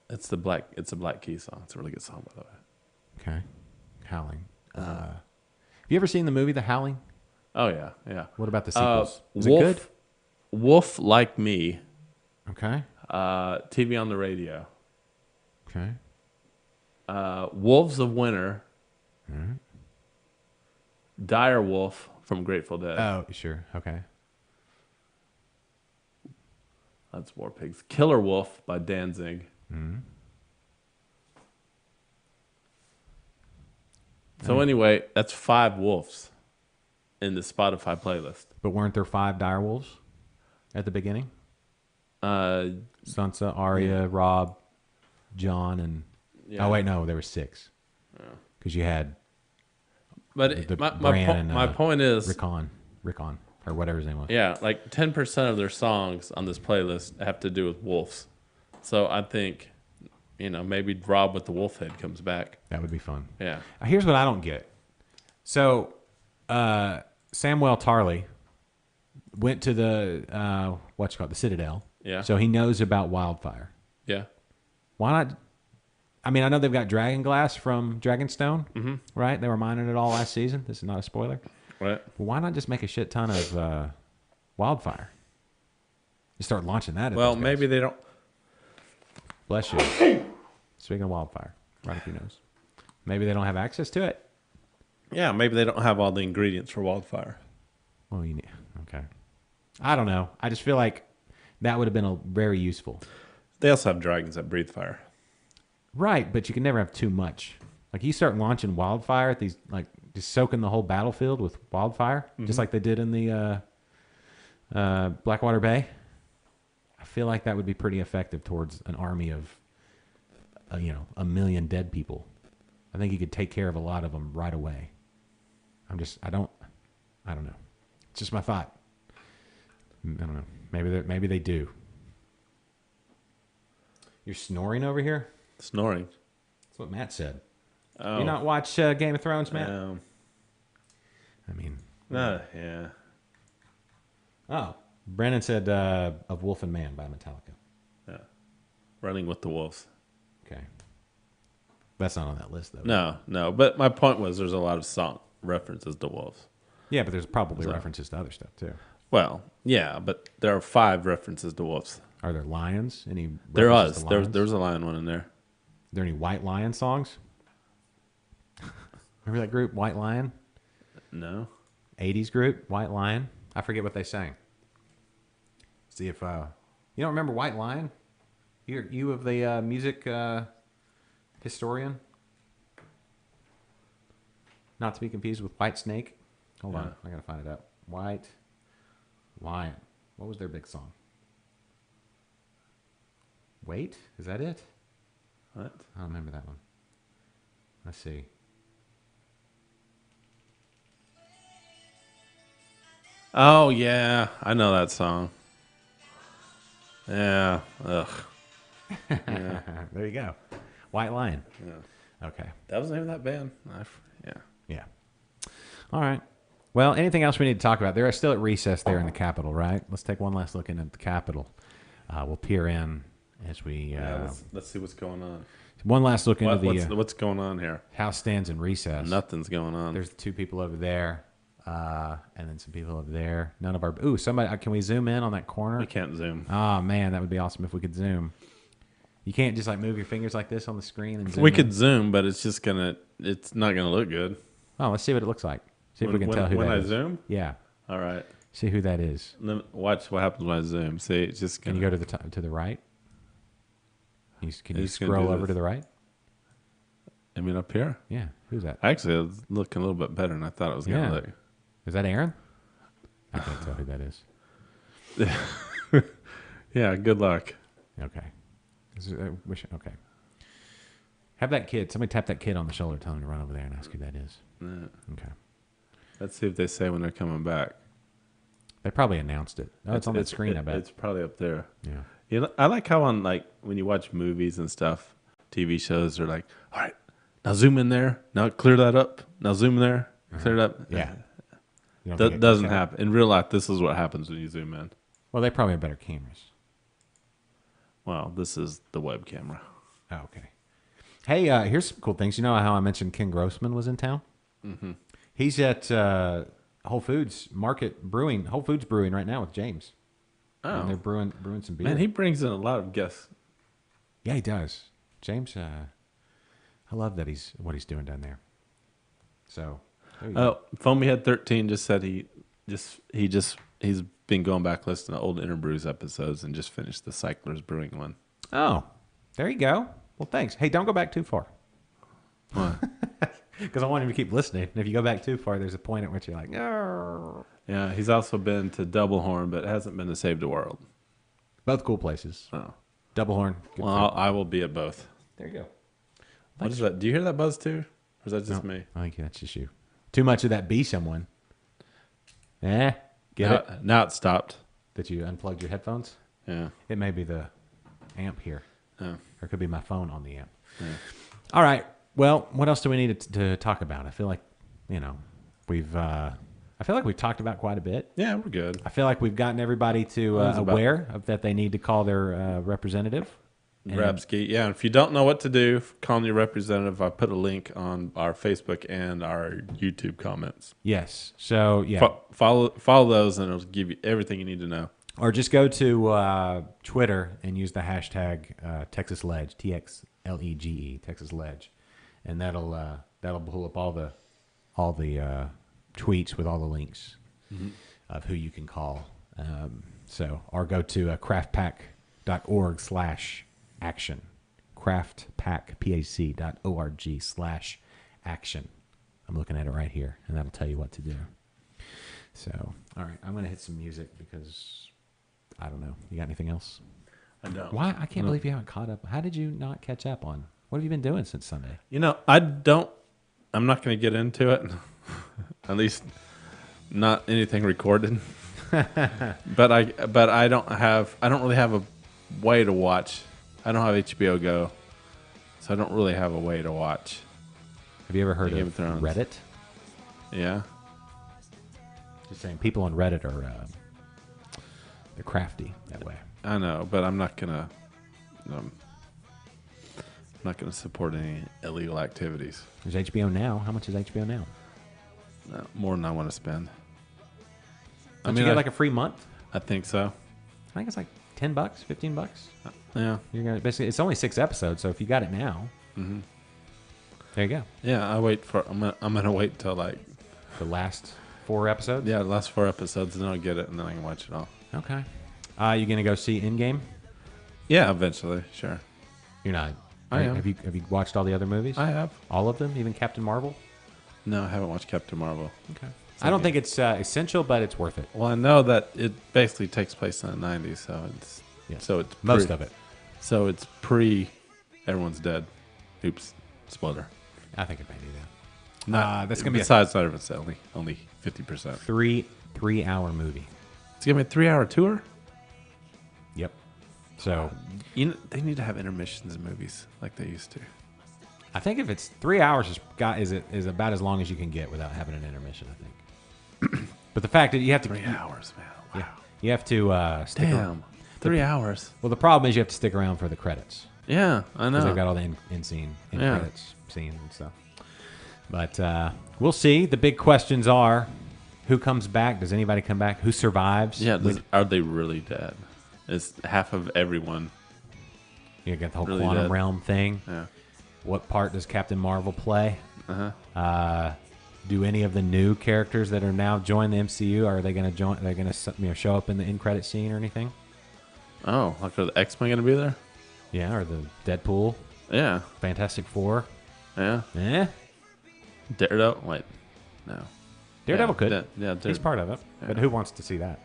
It's a Black Keys song. It's a really good song, by the way. Okay. Howling. Have you ever seen the movie The Howling? Oh yeah, yeah. What about the sequels? Is Wolf, it good? Wolf Like Me. Okay. TV on the Radio. Okay. Wolves of Winter. Dire Wolf from Grateful Dead. Oh, sure. Okay. That's War Pigs. Killer Wolf by Danzig. So anyway, that's 5 wolves in the Spotify playlist. But weren't there 5 dire wolves at the beginning? Sansa, Arya, Rob, John, and Yeah. oh wait, no, there were 6. Because you had But the my Bran and my point is, Rickon, or whatever his name was. yeah, like 10% of their songs on this playlist have to do with wolves. So I think, maybe Rob with the wolf head comes back. That would be fun. Yeah. Here's what I don't get. So, Samuel Tarley went to the the Citadel. Yeah. So he knows about wildfire. Yeah. Why not? I mean, I know they've got Dragon Glass from Dragonstone, right? They were mining it all last season. This is not a spoiler. Right. But why not just make a shit ton of wildfire? You start launching that. At Well, those guys. maybe they don't. Bless you. Speaking of wildfire, right up your nose. Maybe they don't have access to it. Yeah, maybe they don't have all the ingredients for wildfire. Well, you need. Okay. I don't know. I just feel like that would have been very useful. They also have dragons that breathe fire. Right, but you can never have too much. Like you start launching wildfire at these, like just soaking the whole battlefield with wildfire, just like they did in the Blackwater Bay. I feel like that would be pretty effective towards an army of, 1 million dead people. I think you could take care of a lot of them right away. I don't know. It's just my thought. I don't know. Maybe they do. You're snoring over here? Snoring. That's what Matt said. Oh. You not watch Game of Thrones, Matt? I mean, Yeah. oh, Brandon said of Wolf and Man by Metallica. Yeah. Running with the Wolves. Okay, that's not on that list though. No. But my point was there's a lot of song references to wolves. Yeah, but there's probably references to other stuff too. Well, yeah, but there are 5 references to wolves. Are there lions? Any? There references was. to lions? There's a lion one in there. Are there any White Lion songs? Remember that group, White Lion? No. 80s group, White Lion. I forget what they sang. See if you don't remember White Lion? You of the music historian? Not to be confused with White Snake. Hold on, I gotta find it out. White Lion. What was their big song? Wait, is that it? What? I don't remember that one. Let's see. Oh, yeah. I know that song. Yeah. Ugh. There you go. White Lion. Yeah. Okay. That wasn't even that bad. Yeah. Yeah. All right. Well, anything else we need to talk about? They're still at recess there in the Capitol, right? Let's take one last look in at the Capitol. We'll peer in as we... let's see what's going on. one last look into What's going on here? House stands in recess. Nothing's going on. There's 2 people over there, and then some people over there. None of our... Ooh, somebody... Can we zoom in on that corner? We can't zoom. Oh, man, that would be awesome if we could zoom. You can't just move your fingers like this on the screen and zoom We in? could zoom, but it's not gonna look good. Oh, let's see what it looks like. See if we can tell who when that I is. zoom. Yeah. All right. See who that is. Then watch what happens when I zoom. See, it's just Can gonna. you go to the to the right? Can you It's gonna scroll do over this. to the right? I mean, up here. Yeah. Who's that? Actually, it's looking a little bit better than I thought it was gonna Yeah. look. Is that Aaron? I can't tell who that is. Yeah. Good luck. Okay. Okay. Have that kid. Somebody tap that kid on the shoulder. Tell him to run over there and ask who that is. Okay. Let's see if they say when they're coming back. They probably announced it. Oh, it's on that screen. I bet. It's probably up there. Yeah. You know, I like how on like when you watch movies and stuff, TV shows are like, all right, now zoom in there. Now clear that up. Now zoom there. Clear it up. Yeah. You don't think That it doesn't goes out? happen in real life. This is what happens when you zoom in. Well, they probably have better cameras. Well, this is the web camera. Oh, okay. Hey, here's some cool things. You know how I mentioned Ken Grossman was in town? Mm-hmm. He's at Whole Foods Brewing right now with James. Oh, And they're brewing some beer. man, he brings in a lot of guests. Yeah, he does. James, I love that what he's doing down there. So, there you go. Oh, Foamy Head 13 just said he's been going back listening to old Interbrews episodes and just finished the Cyclers Brewing one. Oh, there you go. Well, thanks. Hey, don't go back too far. What? Because I want him to keep listening. And if you go back too far, there's a point at which you're like, no. Yeah, he's also been to Double Horn, but hasn't been to Save the World. Both cool places. Oh, Double Horn. Good well, food. I will be at both. There you go. What is that? Do you hear that buzz too, or is that just me? I think that's just you. Too much of that be someone. Get it? Now it stopped. That you unplugged your headphones? Yeah. It may be the amp here. Oh. Or it could be my phone on the amp. All right. Well, what else do we need to talk about? I feel like, we've talked about quite a bit. Yeah, we're good. I feel like we've gotten everybody to That was about- aware of that they need to call their representative. And- Grabski. Yeah, and if you don't know what to do, call your representative. I put a link on our Facebook and our YouTube comments. Yes. So, yeah. Follow those, and it'll give you everything you need to know. Or just go to Twitter and use the hashtag Texas Ledge, TXLEGE, Texas Ledge, and that'll pull up all the tweets with all the links of who you can call. Or go to craftpack.org/action, craftpack.org/action. I'm looking at it right here, and that'll tell you what to do. So, all right, I'm going to hit some music because I don't know. You got anything else? I don't. Why? I can't believe you haven't caught up. How did you not catch up on? What have you been doing since Sunday? You know, I'm not going to get into it. At least not anything recorded. but I don't really have a way to watch. I don't have HBO Go, so I don't really have a way to watch. Have you ever heard Game of of Thrones. Reddit? Yeah. Just saying, people on Reddit are they're crafty that way. I know, but I'm not gonna support any illegal activities. There's HBO Now. How much is HBO Now? More than I want to spend. Don't you get like a free month? I think so. I think it's like $10, $15. Yeah, You're gonna basically. It's only 6 episodes, so if you got it now, there you go. yeah. I'm gonna wait till like The last 4 episodes. the last 4 episodes, and then I'll get it, and then I can watch it all. Okay. You gonna go see Endgame? Yeah, eventually, sure. You're not. I am. Have you watched all the other movies? I have. All of them, even Captain Marvel. No, I haven't watched Captain Marvel. Okay. I don't think it's essential, but it's worth it. Well, I know that it basically takes place in the 90s, so it's Yes. so it's Most of it. So it's pre everyone's dead. Oops, spoiler. I think it may do that. Not, that's gonna be a besides not everyone's dead, only 50%. three-hour movie. It's gonna be a 3-hour tour. Yep. So They need to have intermissions in movies like they used to. I think if it's 3 hours is about as long as you can get without having an intermission. I think. But the fact that you have to 3 hours, man. Wow. yeah, you have to stick around. Damn. 3 hours. Well, the problem is you have to stick around for the credits Yeah, I because know. they've got all the in Yeah. credits scenes and stuff. But we'll see. The big questions are: who comes back? Does anybody come back? Who survives? Yeah, are they really dead? Is half of everyone? You got the whole really quantum dead? realm thing. Yeah. What part does Captain Marvel play? Uh-huh. Do any of the new characters that are now join the MCU are they going to join? They're going to show up in the end credit scene or anything? Oh, like are the X-Men gonna be there? Yeah, or the Deadpool, Yeah, Fantastic Four. yeah. Daredevil? Wait, no. Daredevil Yeah, could. yeah, He's part of it. But Yeah. who wants to see that?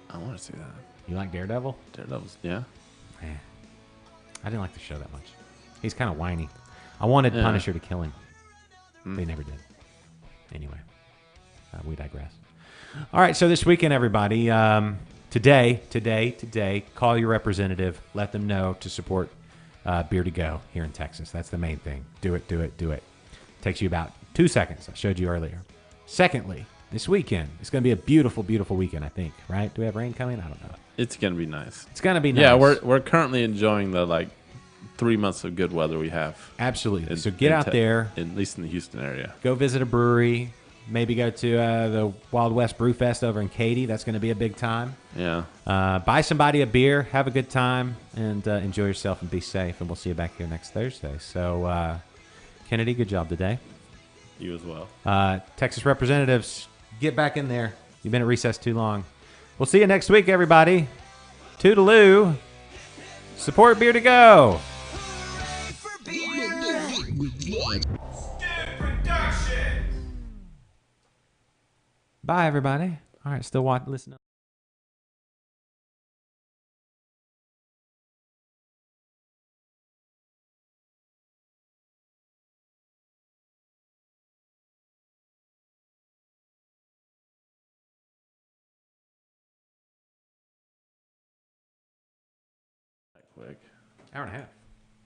I want to see that. You like Daredevil? Daredevil's, yeah. I didn't like the show that much. He's kind of whiny. I wanted Yeah. Punisher to kill him. They never did. Anyway, we digress. All right, so this weekend, everybody, today, call your representative. Let them know to support Beer to Go here in Texas. That's the main thing. Do it. Takes you about 2 seconds. I showed you earlier. Secondly, this weekend, it's going to be a beautiful, beautiful weekend, I think, right? Do we have rain coming? I don't know. It's gonna be nice. It's going to be nice. Yeah, we're currently enjoying the 3 months of good weather we have. Absolutely. So get out there. At least in the Houston area. Go visit a brewery. Maybe go to the Wild West Brew Fest over in Katy. That's going to be a big time. Yeah. Buy somebody a beer, have a good time, and enjoy yourself and be safe. And we'll see you back here next Thursday. So, Kennedy, good job today. You as well. Texas representatives, get back in there. You've been at recess too long. We'll see you next week, everybody. Toodaloo. Support Beer to Go. Bye, everybody. All right, still listen. Quick. Hour and a half.